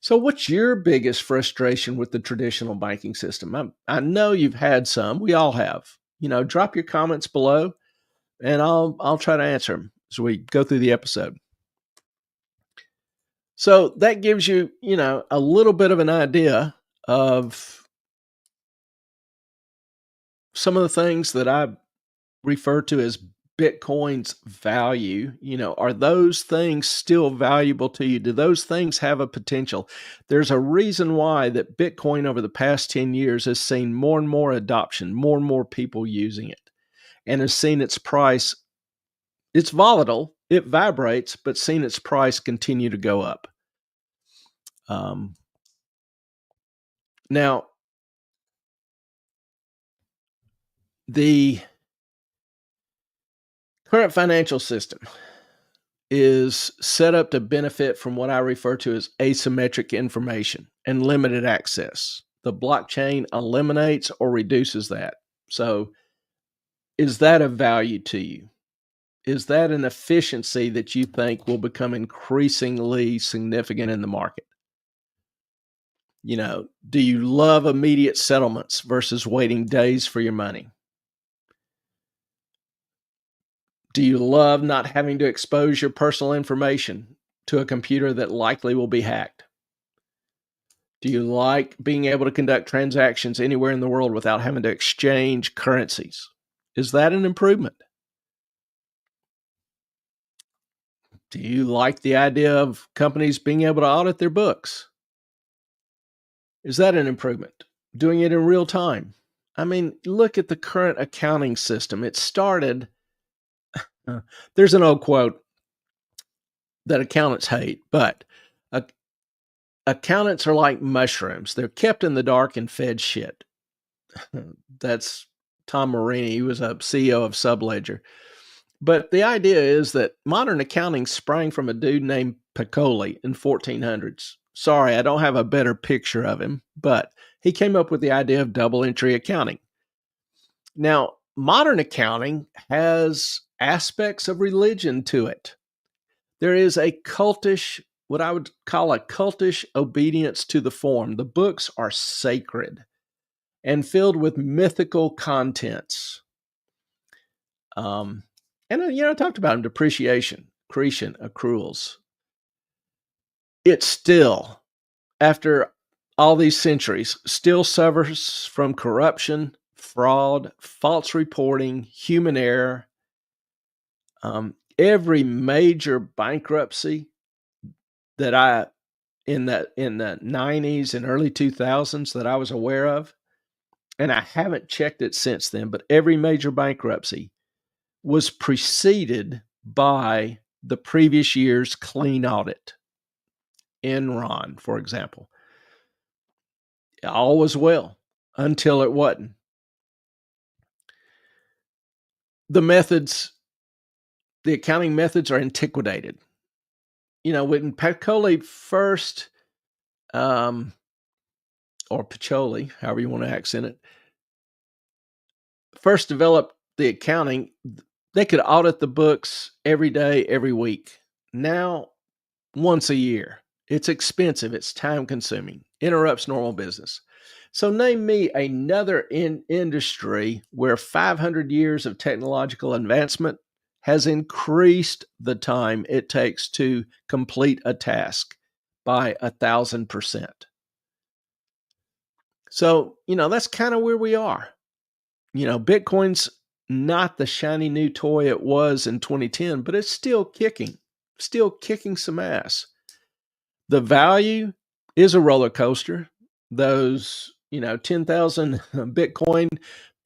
So, what's your biggest frustration with the traditional banking system? I know you've had some. We all have. Drop your comments below, and I'll try to answer them as we go through the episode. So that gives you, a little bit of an idea of some of the things that I refer to as Bitcoin's value. Are those things still valuable to you? Do those things have a potential? There's a reason why that Bitcoin over the past 10 years has seen more and more adoption, more and more people using it, and has seen its price. It's volatile, it vibrates, but seen its price continue to go up. Now, the current financial system is set up to benefit from what I refer to as asymmetric information and limited access. The blockchain eliminates or reduces that. So, is that of value to you? Is that an efficiency that you think will become increasingly significant in the market? Do you love immediate settlements versus waiting days for your money? Do you love not having to expose your personal information to a computer that likely will be hacked? Do you like being able to conduct transactions anywhere in the world without having to exchange currencies? Is that an improvement? Do you like the idea of companies being able to audit their books? Is that an improvement? Doing it in real time? I mean, look at the current accounting system. It started, there's an old quote that accountants hate, but accountants are like mushrooms. They're kept in the dark and fed shit. That's Tom Marini. He was a CEO of Subledger. But the idea is that modern accounting sprang from a dude named Piccoli in 1400s. Sorry, I don't have a better picture of him, but he came up with the idea of double entry accounting. Now, modern accounting has aspects of religion to it. There is a cultish, what I would call a cultish obedience to the form. The books are sacred and filled with mythical contents. I talked about them, depreciation, accretion, accruals. It still, after all these centuries, still suffers from corruption, fraud, false reporting, human error. Every major bankruptcy that in the 90s and early 2000s that I was aware of, and I haven't checked it since then, but every major bankruptcy was preceded by the previous year's clean audit. Enron, for example. All was well until it wasn't. The methods, the accounting methods are antiquated. When Pacoli first, um, or Pacholi, however you want to accent it, first developed the accounting, they could audit the books every day, every week. Now, once a year. It's expensive. It's time consuming. Interrupts normal business. So name me another industry where 500 years of technological advancement has increased the time it takes to complete a task by 1,000%. So, that's kind of where we are. Bitcoin's not the shiny new toy it was in 2010, but it's still kicking some ass. The value is a roller coaster. Those, 10,000 Bitcoin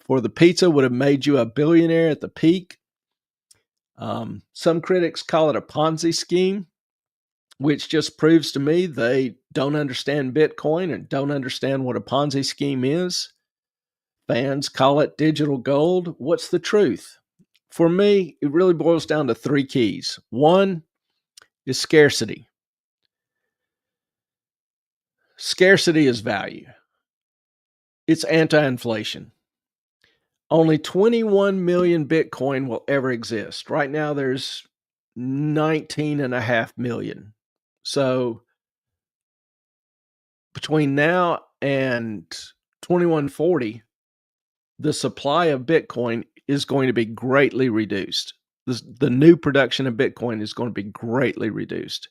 for the pizza would have made you a billionaire at the peak. Some critics call it a Ponzi scheme, which just proves to me they don't understand Bitcoin and don't understand what a Ponzi scheme is. Fans call it digital gold. What's the truth? For me, it really boils down to three keys. One is scarcity. Scarcity is value. It's anti-inflation. Only 21 million Bitcoin will ever exist. Right now, there's 19.5 million. So between now and 2140, the supply of Bitcoin is going to be greatly reduced. The new production of Bitcoin is going to be greatly reduced.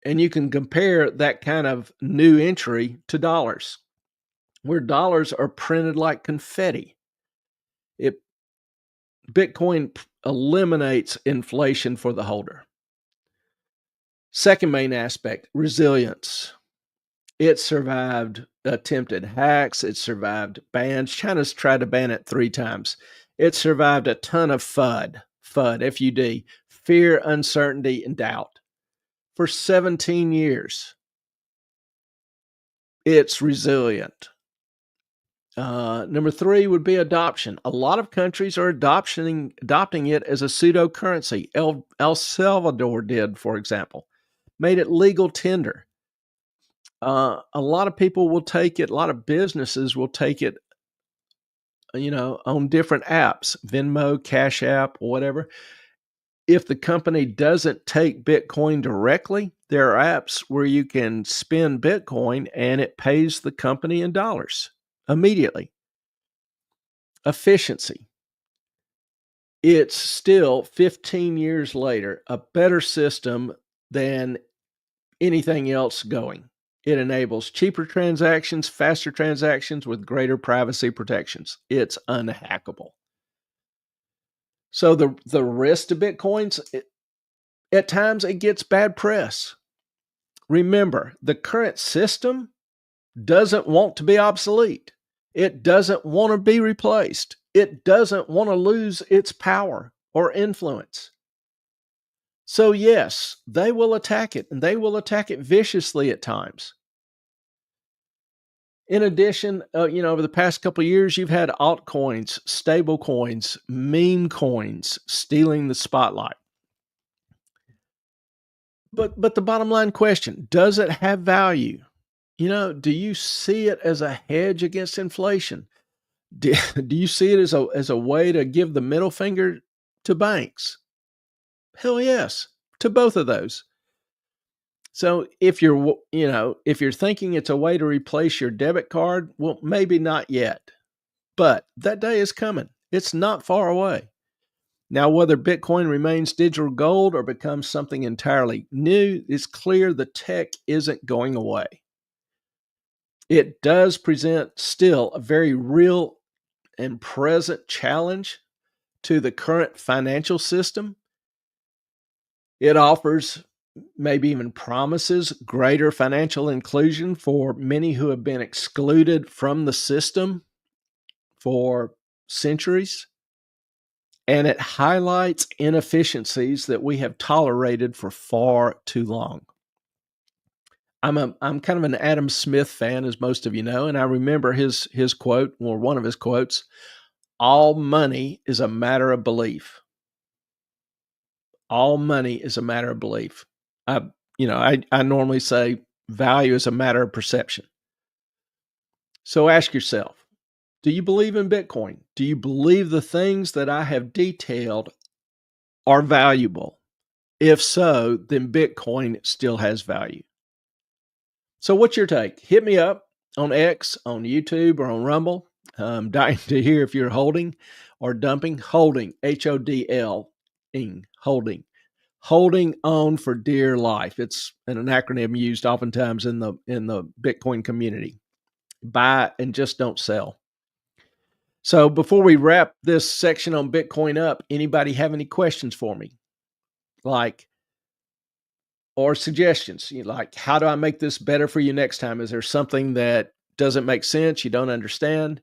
And you can compare that kind of new entry to dollars, where dollars are printed like confetti. Bitcoin eliminates inflation for the holder. Second main aspect, resilience. It survived attempted hacks. It survived bans. China's tried to ban it 3 times. It survived a ton of FUD, F-U-D, fear, uncertainty, and doubt. For 17 years, it's resilient. Number 3 would be adoption. A lot of countries are adopting it as a pseudo currency. El Salvador did, for example, made it legal tender. A lot of people will take it. A lot of businesses will take it, on different apps, Venmo, Cash App, whatever. If the company doesn't take Bitcoin directly, there are apps where you can spend Bitcoin and it pays the company in dollars immediately. Efficiency. It's still 15 years later a better system than anything else going. It enables cheaper transactions, faster transactions with greater privacy protections. It's unhackable. So the risk to Bitcoins, at times it gets bad press. Remember, the current system doesn't want to be obsolete. It doesn't want to be replaced. It doesn't want to lose its power or influence. So yes, they will attack it, and they will attack it viciously at times. In addition, over the past couple of years, you've had altcoins, stable coins, meme coins stealing the spotlight. But the bottom line question, does it have value? Do you see it as a hedge against inflation? Do you see it as a way to give the middle finger to banks? Hell yes, to both of those. So if you're thinking it's a way to replace your debit card, well, maybe not yet. But that day is coming. It's not far away. Now, whether Bitcoin remains digital gold or becomes something entirely new, it's clear the tech isn't going away. It does present still a very real and present challenge to the current financial system. It offers maybe even promises greater financial inclusion for many who have been excluded from the system for centuries. And it highlights inefficiencies that we have tolerated for far too long. I'm kind of an Adam Smith fan, as most of you know, and I remember his quote, or one of his quotes: "All money is a matter of belief. All money is a matter of belief." I I normally say value is a matter of perception. So ask yourself, do you believe in Bitcoin? Do you believe the things that I have detailed are valuable? If so, then Bitcoin still has value. So what's your take? Hit me up on X, on YouTube, or on Rumble. I'm dying to hear if you're holding or dumping. Holding, holding, holding on for dear life. It's an acronym used oftentimes in the Bitcoin community. Buy and just don't sell. So before we wrap this section on Bitcoin up, anybody have any questions for me? Like, or suggestions, like, how do I make this better for you next time? Is there something that doesn't make sense, you don't understand?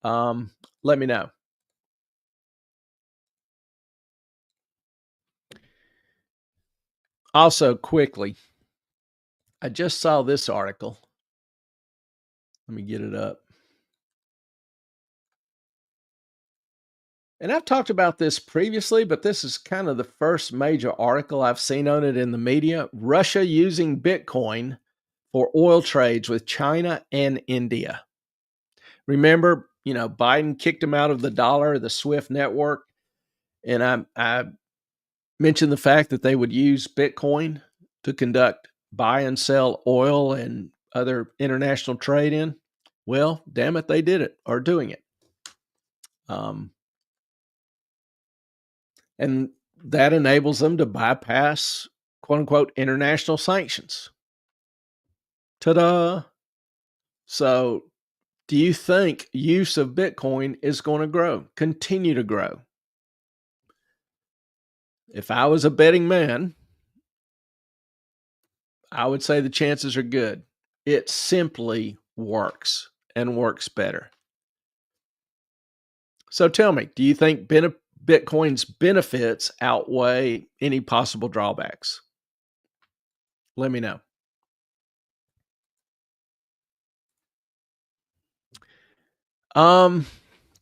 Let me know. Also, quickly, I just saw this article. Let me get it up. And I've talked about this previously, but this is kind of the first major article I've seen on it in the media. Russia using Bitcoin for oil trades with China and India. Remember, Biden kicked him out of the dollar, the SWIFT network. And I mentioned the fact that they would use Bitcoin to conduct buy and sell oil and other international trade in. Well, damn it, they did it, are doing it. And that enables them to bypass, quote unquote, international sanctions. Ta-da! So do you think use of Bitcoin is going to grow, continue to grow? If I was a betting man, I would say the chances are good. It simply works and works better. So tell me, do you think Bitcoin's benefits outweigh any possible drawbacks? Let me know.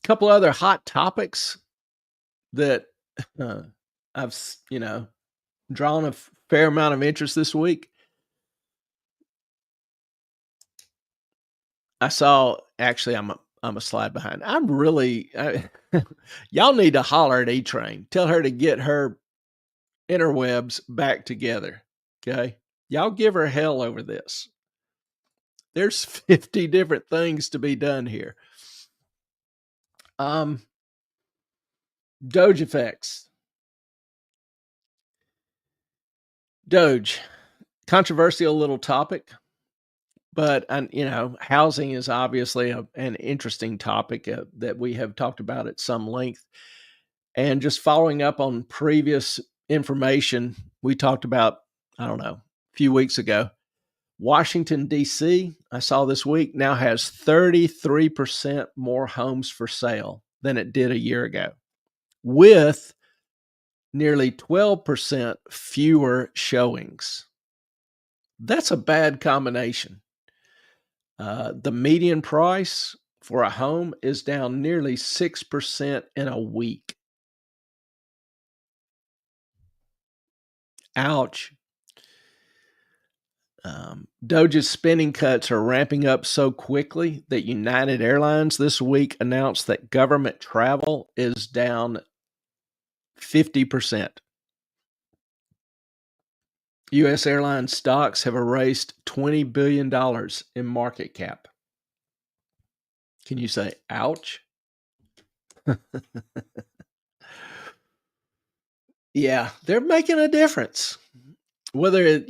Couple other hot topics that uh, I've drawn a fair amount of interest this week. I saw actually I'm a slide behind. Y'all need to holler at E-Train. Tell her to get her interwebs back together. Okay. Y'all give her hell over this. There's 50 different things to be done here. Doge effects. Doge, controversial little topic, but housing is obviously an interesting topic that we have talked about at some length. And just following up on previous information we talked about, I don't know, a few weeks ago, Washington, D.C., I saw this week, now has 33% more homes for sale than it did a year ago, with nearly 12% fewer showings. That's a bad combination. The median price for a home is down nearly 6% in a week. Ouch. Doge's spending cuts are ramping up so quickly that United Airlines this week announced that government travel is down 50%. U.S. airline stocks have erased $20 billion in market cap. Can you say, ouch? Yeah, they're making a difference. Whether,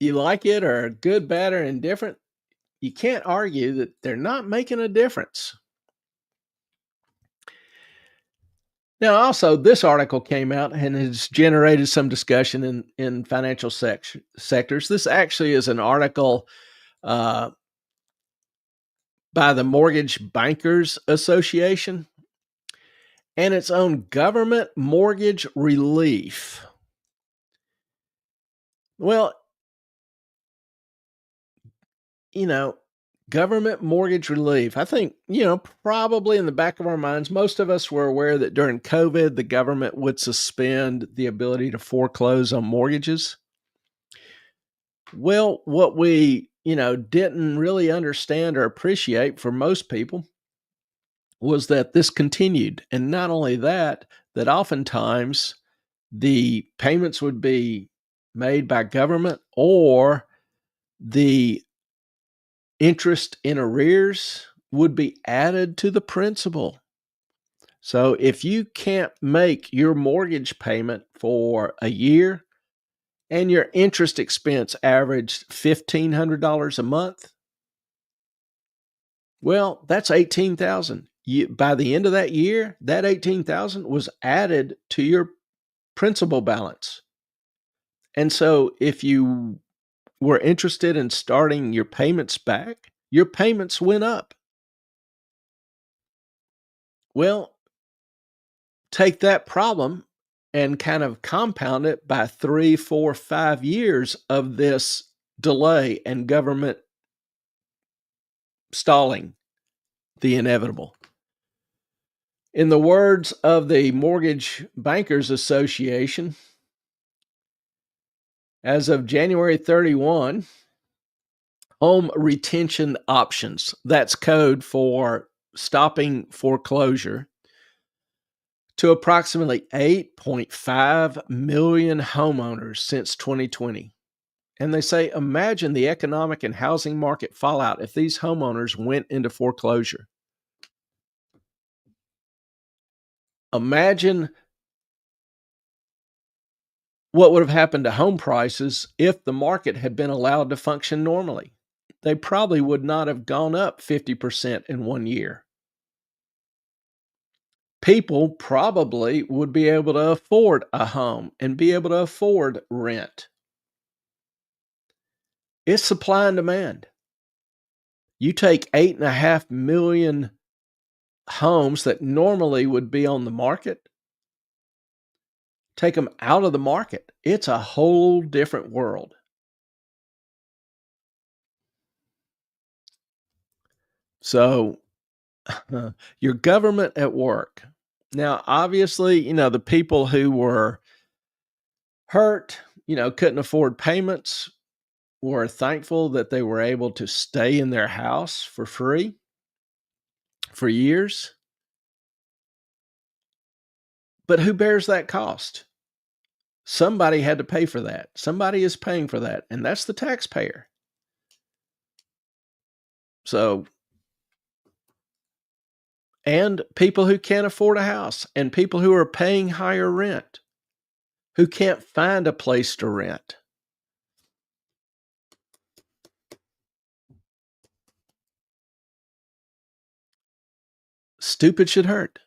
you like it or good, bad, or indifferent, you can't argue that they're not making a difference. Now, also, this article came out and has generated some discussion in financial sectors. This actually is an article uh, by the Mortgage Bankers Association and its own government mortgage relief. Well, you know, government mortgage relief. I think, probably in the back of our minds, most of us were aware that during COVID, the government would suspend the ability to foreclose on mortgages. Well, what we, didn't really understand or appreciate for most people was that this continued. And not only that, that oftentimes the payments would be made by government or the interest in arrears would be added to the principal. So if you can't make your mortgage payment for a year and your interest expense averaged $1,500 a month, well, that's 18,000. By the end of that year, that 18,000 was added to your principal balance. And so if you were interested in starting your payments back, your payments went up. Well, take that problem and kind of compound it by 3, 4, 5 years of this delay and government stalling the inevitable. In the words of the Mortgage Bankers Association, as of January 31, home retention options, that's code for stopping foreclosure, to approximately 8.5 million homeowners since 2020. And they say, imagine the economic and housing market fallout if these homeowners went into foreclosure. Imagine what would have happened to home prices if the market had been allowed to function normally. They probably would not have gone up 50% in 1 year. People probably would be able to afford a home and be able to afford rent. It's supply and demand. You take 8.5 million homes that normally would be on the market, take them out of the market. It's a whole different world. So, your government at work. Now, obviously, the people who were hurt, couldn't afford payments, were thankful that they were able to stay in their house for free for years. But who bears that cost? Somebody had to pay for that. Somebody is paying for that, and that's the taxpayer. So, and people who can't afford a house, and people who are paying higher rent, who can't find a place to rent. Stupid should hurt.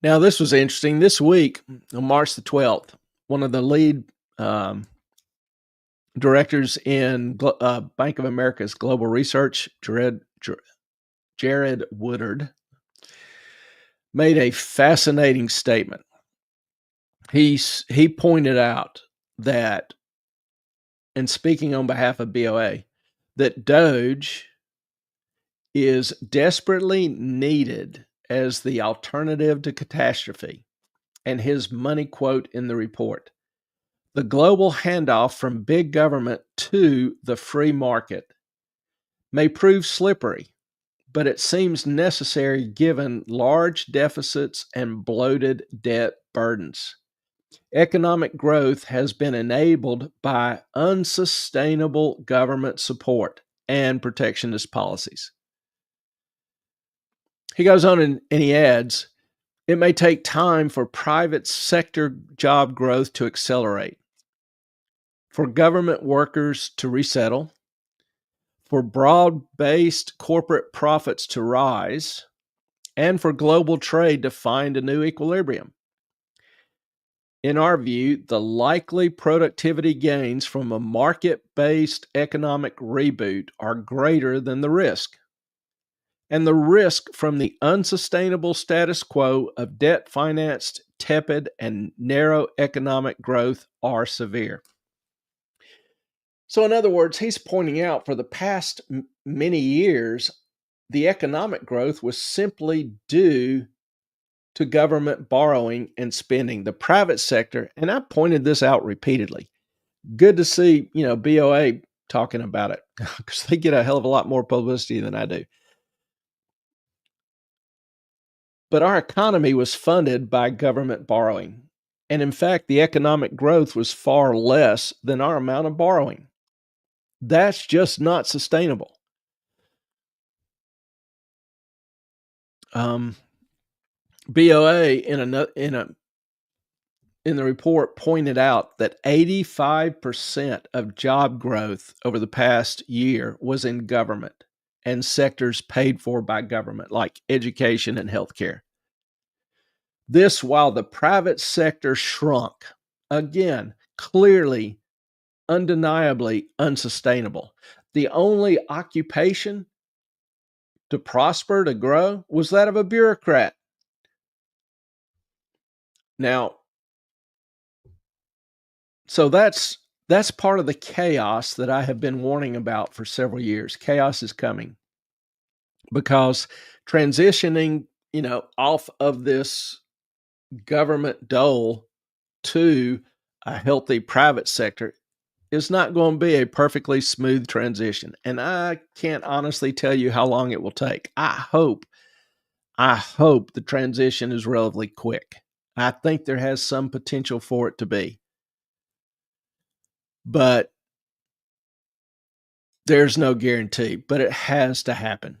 Now, this was interesting. This week, on March the 12th, one of the lead directors in Bank of America's global research, Jared Woodard, made a fascinating statement. He pointed out that, and speaking on behalf of BOA, that Doge is desperately needed as the alternative to catastrophe. And his money quote in the report: the global handoff from big government to the free market may prove slippery, but it seems necessary given large deficits and bloated debt burdens. Economic growth has been enabled by unsustainable government support and protectionist policies. He goes on and he adds, it may take time for private sector job growth to accelerate. for government workers to resettle, for broad-based corporate profits to rise, and for global trade to find a new equilibrium. In our view, the likely productivity gains from a market-based economic reboot are greater than the risk. And the risk from the unsustainable status quo of debt-financed, tepid, and narrow economic growth are severe. So, in other words, he's pointing out for the past many years, the economic growth was simply due to government borrowing and spending. The private sector, and I pointed this out repeatedly. Good to see, BOA talking about it because they get a hell of a lot more publicity than I do. But our economy was funded by government borrowing. And in fact, the economic growth was far less than our amount of borrowing. That's just not sustainable. BOA in the report pointed out that 85% of job growth over the past year was in government and sectors paid for by government, like education and healthcare. This while the private sector shrunk. Again, clearly, undeniably unsustainable. The only occupation to prosper, to grow, was that of a bureaucrat. Now, so that's part of the chaos that I have been warning about for several years. Chaos is coming because transitioning, off of this government dole to a healthy private sector is not going to be a perfectly smooth transition. And I can't honestly tell you how long it will take. I hope the transition is relatively quick. I think there has some potential for it to be. But there's no guarantee, but it has to happen.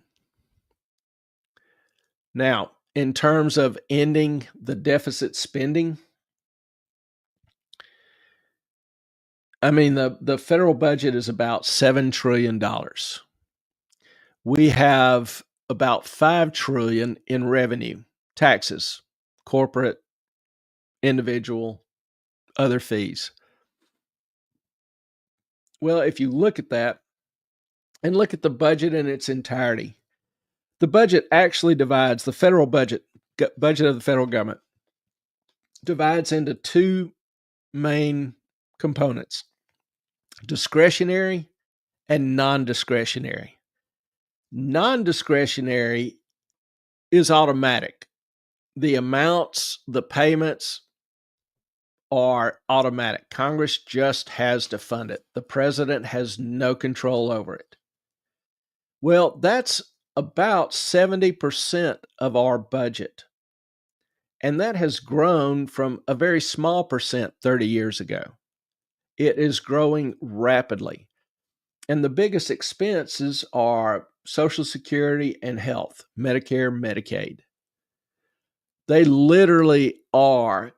Now, in terms of ending the deficit spending, I mean, the federal budget is about $7 trillion. We have about $5 trillion in revenue, taxes, corporate, individual, other fees. Well, if you look at that and look at the budget in its entirety, the budget actually divides the federal budget of the federal government divides into two main components: discretionary and non-discretionary. Non-discretionary is automatic. The amounts, the payments are automatic. Congress just has to fund it. The president has no control over it. Well, that's about 70% of our budget. And that has grown from a very small percent 30 years ago. It is growing rapidly. And the biggest expenses are Social Security and health, Medicare, Medicaid. They literally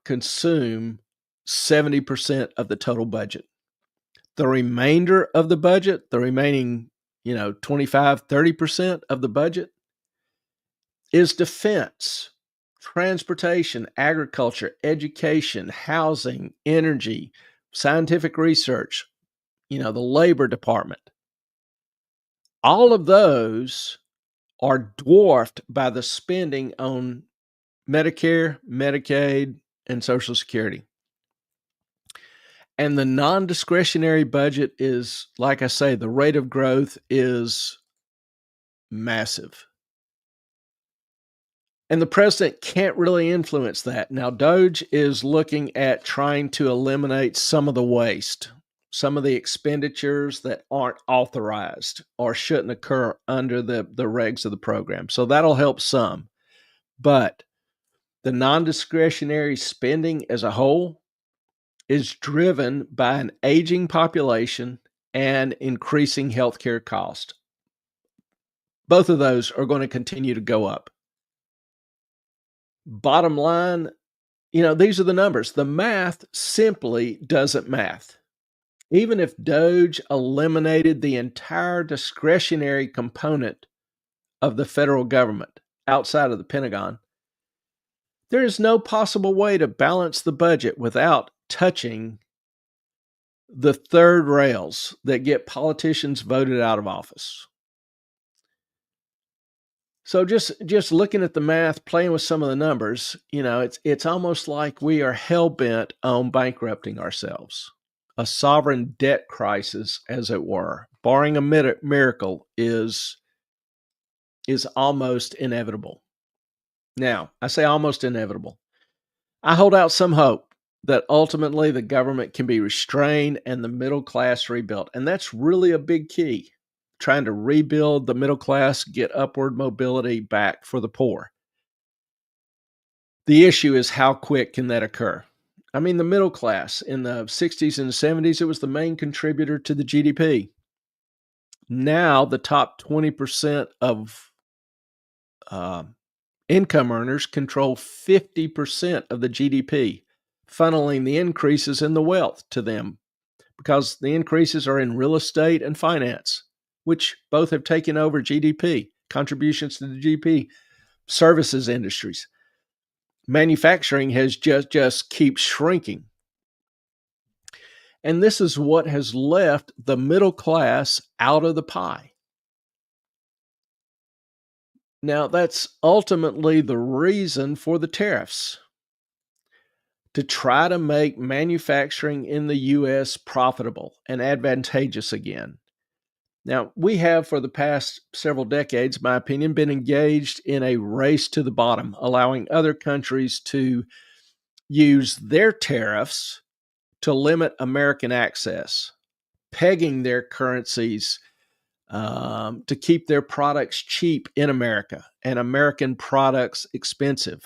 consume 70% of the total budget. The remainder of the budget, the remaining, 25, 30% of the budget is defense, transportation, agriculture, education, housing, energy, scientific research, the labor department. All of those are dwarfed by the spending on Medicare, Medicaid, and Social Security. And the non-discretionary budget is, like I say, the rate of growth is massive. And the president can't really influence that. Now, DOGE is looking at trying to eliminate some of the waste, some of the expenditures that aren't authorized or shouldn't occur under the regs of the program. So that'll help some. But the non-discretionary spending as a whole is driven by an aging population and increasing healthcare cost. Both of those are going to continue to go up. Bottom line, these are the numbers. The math simply doesn't math. Even if Doge eliminated the entire discretionary component of the federal government outside of the Pentagon, there is no possible way to balance the budget without touching the third rails that get politicians voted out of office. So just looking at the math, playing with some of the numbers, it's almost like we are hell bent on bankrupting ourselves. A sovereign debt crisis, as it were, barring a miracle, is almost inevitable. Now, I say almost inevitable. I hold out some hope that ultimately the government can be restrained and the middle class rebuilt. And that's really a big key, trying to rebuild the middle class, get upward mobility back for the poor. The issue is how quick can that occur? I mean, the middle class in the 60s and 70s, it was the main contributor to the GDP. Now, the top 20% of income earners control 50% of the GDP, funneling the increases in the wealth to them because the increases are in real estate and finance, which both have taken over GDP, contributions to the GDP, services industries. Manufacturing has just keeps shrinking. And this is what has left the middle class out of the pie. Now, that's ultimately the reason for the tariffs, to try to make manufacturing in the U.S. profitable and advantageous again. Now, we have for the past several decades, in my opinion, been engaged in a race to the bottom, allowing other countries to use their tariffs to limit American access, pegging their currencies to keep their products cheap in America and American products expensive.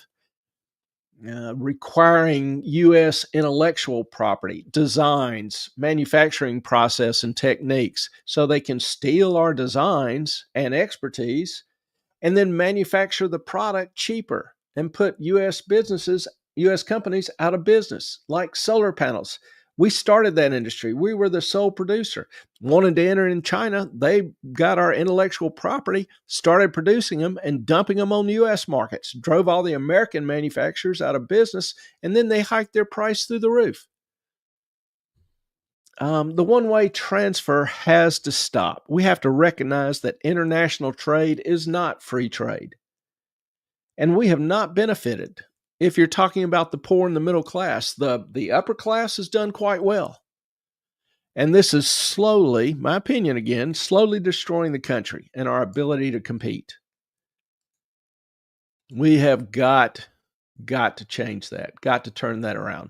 Requiring U.S. intellectual property, designs, manufacturing process, and techniques so they can steal our designs and expertise and then manufacture the product cheaper and put U.S. businesses, U.S. companies out of business, like solar panels. We started that industry. We were the sole producer. Wanted to enter in China, they got our intellectual property, started producing them and dumping them on the U.S. markets, drove all the American manufacturers out of business, and then they hiked their price through the roof. The one-way transfer has to stop. We have to recognize that international trade is not free trade. And we have not benefited. If you're talking about the poor and the middle class, the upper class has done quite well. And this is slowly, my opinion again, slowly destroying the country and our ability to compete. We have got to change that, got to turn that around.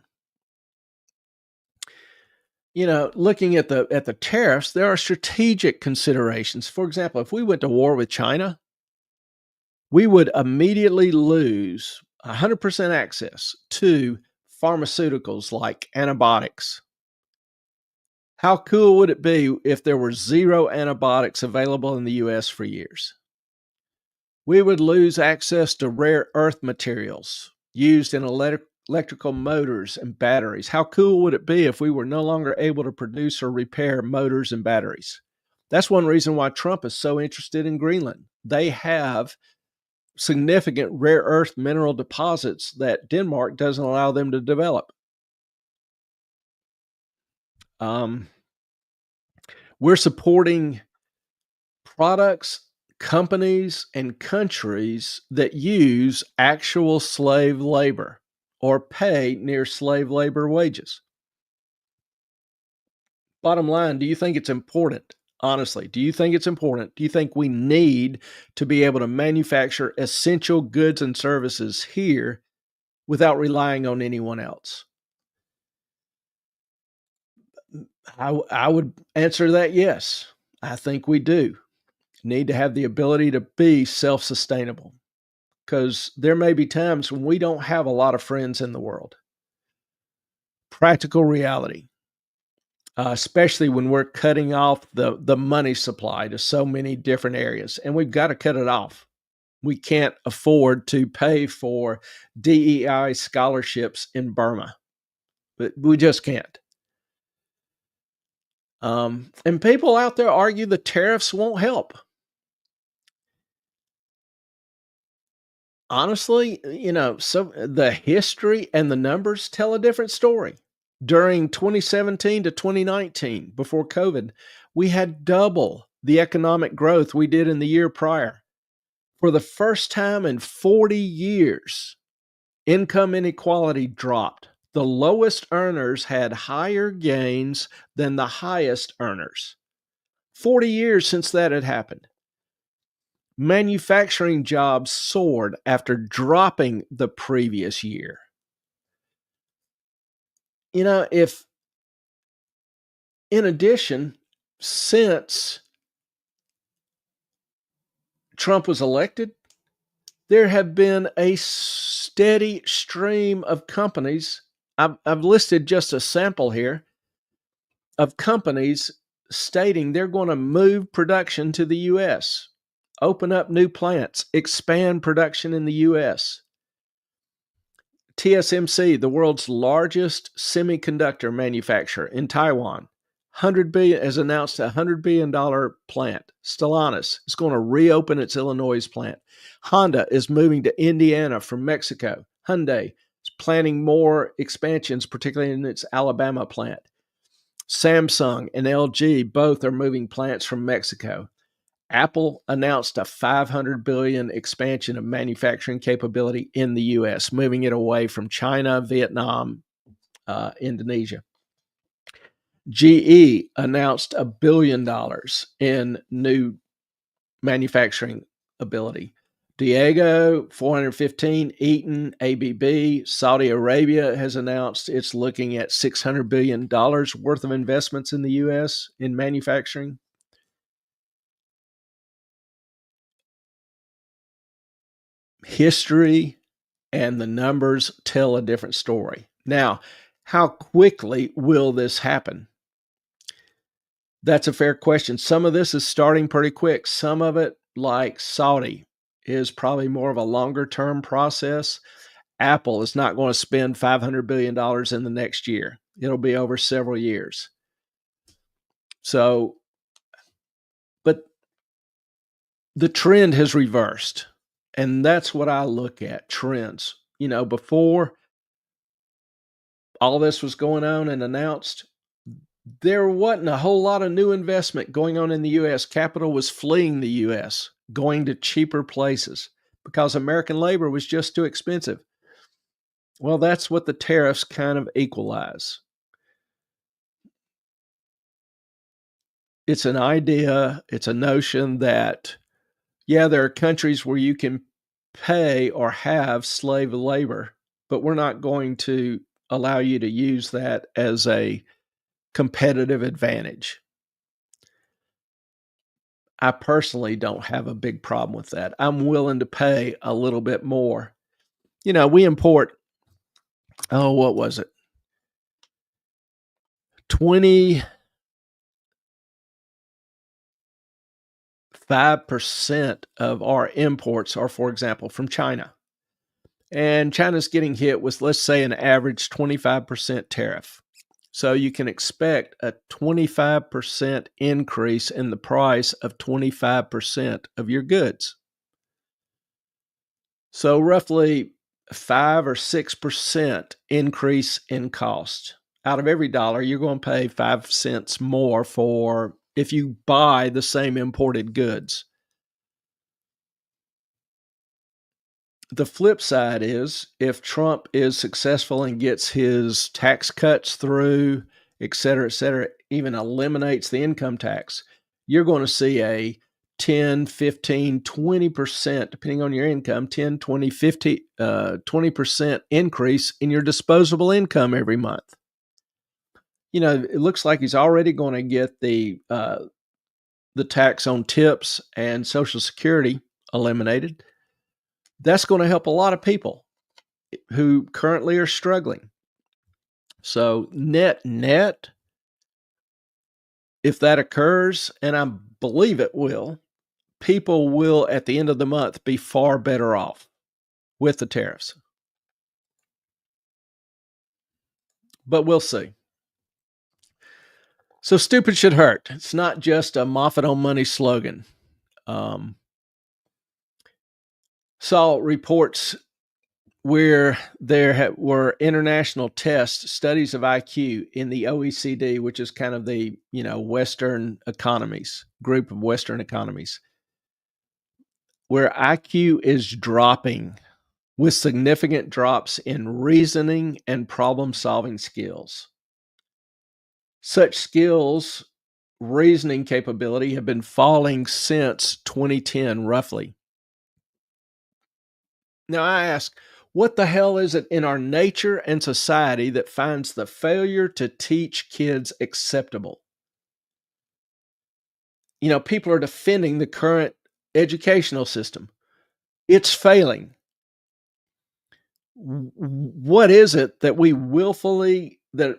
Looking at the tariffs, there are strategic considerations. For example, if we went to war with China, we would immediately lose 100% access to pharmaceuticals like antibiotics. How cool would it be if there were zero antibiotics available in the U.S. for years? We would lose access to rare earth materials used in electrical motors and batteries. How cool would it be if we were no longer able to produce or repair motors and batteries? That's one reason why Trump is so interested in Greenland. They have significant rare earth mineral deposits that Denmark doesn't allow them to develop. We're supporting products, companies, and countries that use actual slave labor or pay near slave labor wages. Bottom line, do you think it's important? Honestly, do you think it's important? Do you think we need to be able to manufacture essential goods and services here without relying on anyone else? I would answer that yes. I think we do need to have the ability to be self-sustainable, because there may be times when we don't have a lot of friends in the world. Practical reality, especially when we're cutting off the money supply to so many different areas, and we've got to cut it off. We can't afford to pay for DEI scholarships in Burma, but we just can't. And people out there argue the tariffs won't help. Honestly, so the history and the numbers tell a different story. During 2017 to 2019, before COVID, we had double the economic growth we did in the year prior. For the first time in 40 years, income inequality dropped. The lowest earners had higher gains than the highest earners. 40 years since that had happened. Manufacturing jobs soared after dropping the previous year. If in addition, since Trump was elected, there have been a steady stream of companies. I've listed just a sample here of companies stating they're going to move production to the U.S., open up new plants, expand production in the U.S. TSMC, the world's largest semiconductor manufacturer in Taiwan, 100 billion has announced a $100 billion plant. Stellantis is going to reopen its Illinois plant. Honda is moving to Indiana from Mexico. Hyundai is planning more expansions, particularly in its Alabama plant. Samsung and LG both are moving plants from Mexico. Apple announced a $500 billion expansion of manufacturing capability in the U.S., moving it away from China, Vietnam, Indonesia. GE announced $1 billion in new manufacturing ability. Diego, 415, Eaton, ABB, Saudi Arabia has announced it's looking at $600 billion worth of investments in the U.S. in manufacturing. History and the numbers tell a different story. Now, how quickly will this happen? That's a fair question. Some of this is starting pretty quick. Some of it, like Saudi, is probably more of a longer term process. Apple is not going to spend $500 billion in the next year. It'll be over several years. So, but the trend has reversed. And that's what I look at, trends. Before all this was going on and announced, there wasn't a whole lot of new investment going on in the U.S. Capital was fleeing the U.S., going to cheaper places because American labor was just too expensive. Well, that's what the tariffs kind of equalize. It's an idea, it's a notion that, yeah, there are countries where you can pay or have slave labor, but we're not going to allow you to use that as a competitive advantage. I personally don't have a big problem with that. I'm willing to pay a little bit more. We import, what was it? 25% of our imports are, for example, from China. And China's getting hit with, let's say, an average 25% tariff. So you can expect a 25% increase in the price of 25% of your goods. So roughly 5 or 6% increase in cost. Out of every dollar, you're going to pay 5 cents more for if you buy the same imported goods. The flip side is if Trump is successful and gets his tax cuts through, et cetera, even eliminates the income tax, you're going to see a 10, 15, 20%, depending on your income, 10, 20, 50, 20% increase in your disposable income every month. It looks like he's already going to get the tax on tips and Social Security eliminated. That's going to help a lot of people who currently are struggling. So net, if that occurs, and I believe it will, people will at the end of the month be far better off with the tariffs. But we'll see. So stupid should hurt. It's not just a Moffat on money slogan. Um, saw reports where were international tests, studies of IQ in the OECD, which is kind of the Western economies group of Western economies, where IQ is dropping with significant drops in reasoning and problem solving skills. Such skills, reasoning capability, have been falling since 2010, roughly. Now, I ask, what the hell is it in our nature and society that finds the failure to teach kids acceptable? People are defending the current educational system. It's failing. What is it that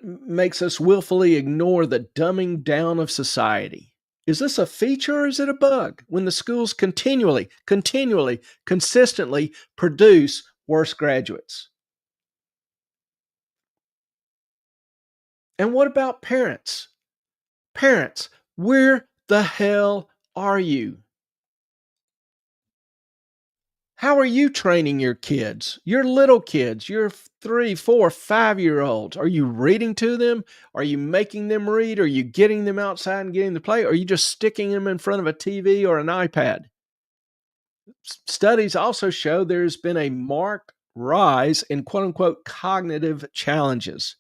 makes us willfully ignore the dumbing down of society? Is this a feature or is it a bug when the schools continually, consistently produce worse graduates? And what about parents? Parents, where the hell are you? How are you training your kids, your little kids, your 3, 4, 5 year olds? Are you reading to them? Are you making them read? Are you getting them outside and getting them to play? Or are you just sticking them in front of a TV or an iPad? Studies also show there's been a marked rise in quote unquote cognitive challenges.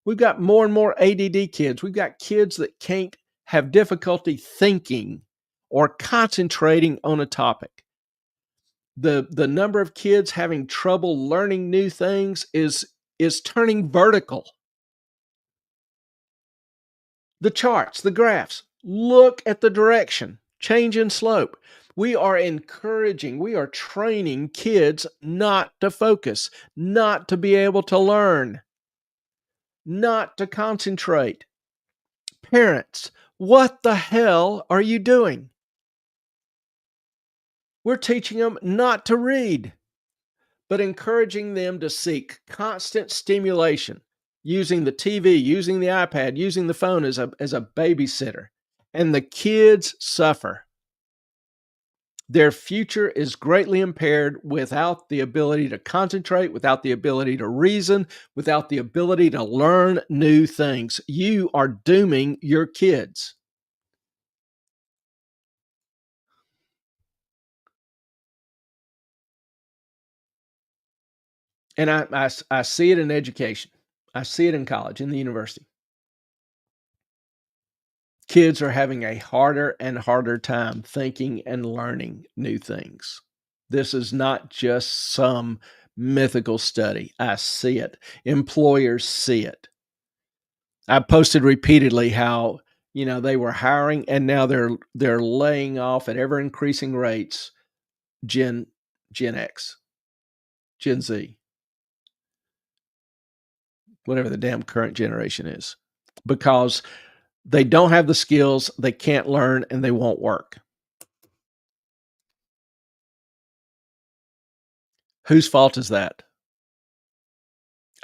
We've got more and more ADD kids. We've got kids that can't have difficulty thinking or concentrating on a topic. The number of kids having trouble learning new things is turning vertical. The charts, the graphs, look at the direction, change in slope. We are training kids not to focus, not to be able to learn, not to concentrate. Parents, what the hell are you doing? We're teaching them not to read, but encouraging them to seek constant stimulation, using the TV, using the iPad, using the phone as a babysitter. And the kids suffer. Their future is greatly impaired without the ability to concentrate, without the ability to reason, without the ability to learn new things. You are dooming your kids. And I see it in education. I see it in college, in the university. Kids are having a harder and harder time thinking and learning new things. This is not just some mythical study. I see it. Employers see it. I posted repeatedly how, they were hiring and now they're laying off at ever increasing rates Gen X, Gen Z, whatever the damn current generation is, because they don't have the skills, they can't learn, and they won't work. Whose fault is that?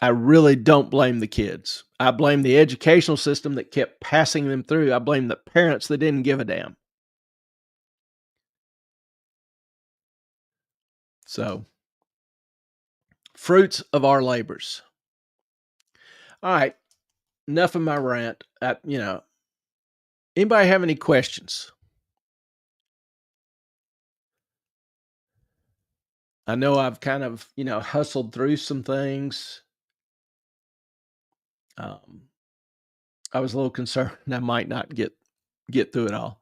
I really don't blame the kids. I blame the educational system that kept passing them through. I blame the parents that didn't give a damn. So, fruits of our labors. All right, enough of my rant. Anybody have any questions? I know I've kind of, hustled through some things. Um, I was a little concerned I might not get through it all.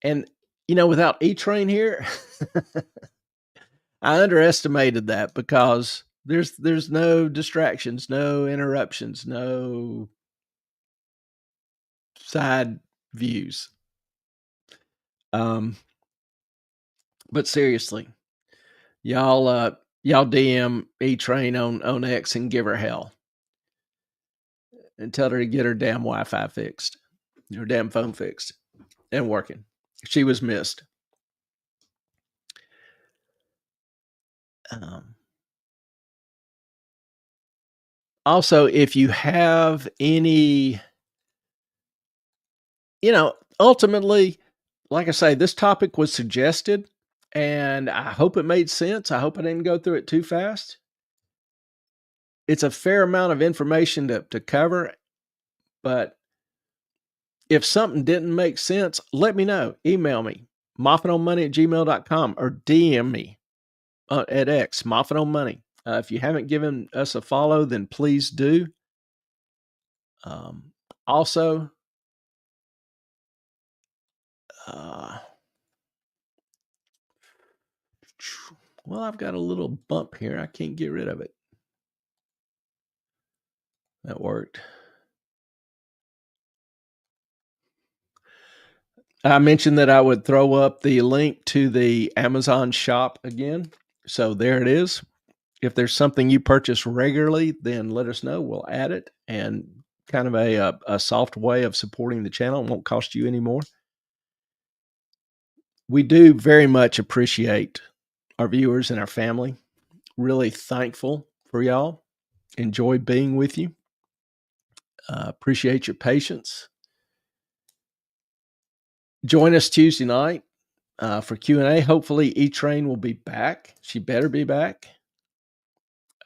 And without E-Train here, I underestimated that because there's no distractions, no interruptions, no side views. Um, but seriously, y'all DM E-Train on X and give her hell and tell her to get her damn Wi-Fi fixed, her damn phone fixed and working. She was missed. Um, Also, if you have any Ultimately, like I say, this topic was suggested, and I hope it made sense. I hope I didn't go through it too fast. It's a fair amount of information to cover, but if something didn't make sense, let me know. Email me, moffatonmoney@gmail.com, or DM me at X, moffatonmoney. If you haven't given us a follow, then please do. Also, uh, well, I've got a little bump here. I can't get rid of it. That worked. I mentioned that I would throw up the link to the Amazon shop again. So there it is. If there's something you purchase regularly, then let us know. We'll add it, and kind of a soft way of supporting the channel. It won't cost you any more. We do very much appreciate our viewers and our family. Really thankful for y'all. Enjoy being with you. Appreciate your patience. Join us Tuesday night for Q&A. Hopefully E-Train will be back. She better be back.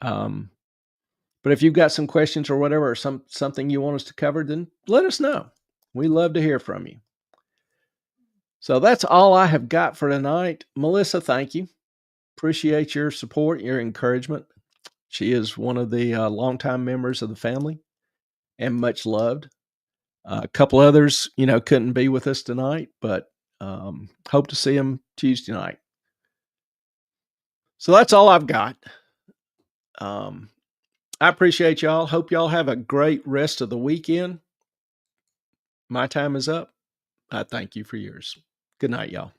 But if you've got some questions or whatever, or something you want us to cover, then let us know. We love to hear from you. So that's all I have got for tonight. Melissa, thank you. Appreciate your support, your encouragement. She is one of the longtime members of the family and much loved. A couple others, couldn't be with us tonight, but hope to see them Tuesday night. So that's all I've got. I appreciate y'all. Hope y'all have a great rest of the weekend. My time is up. I thank you for yours. Good night, y'all.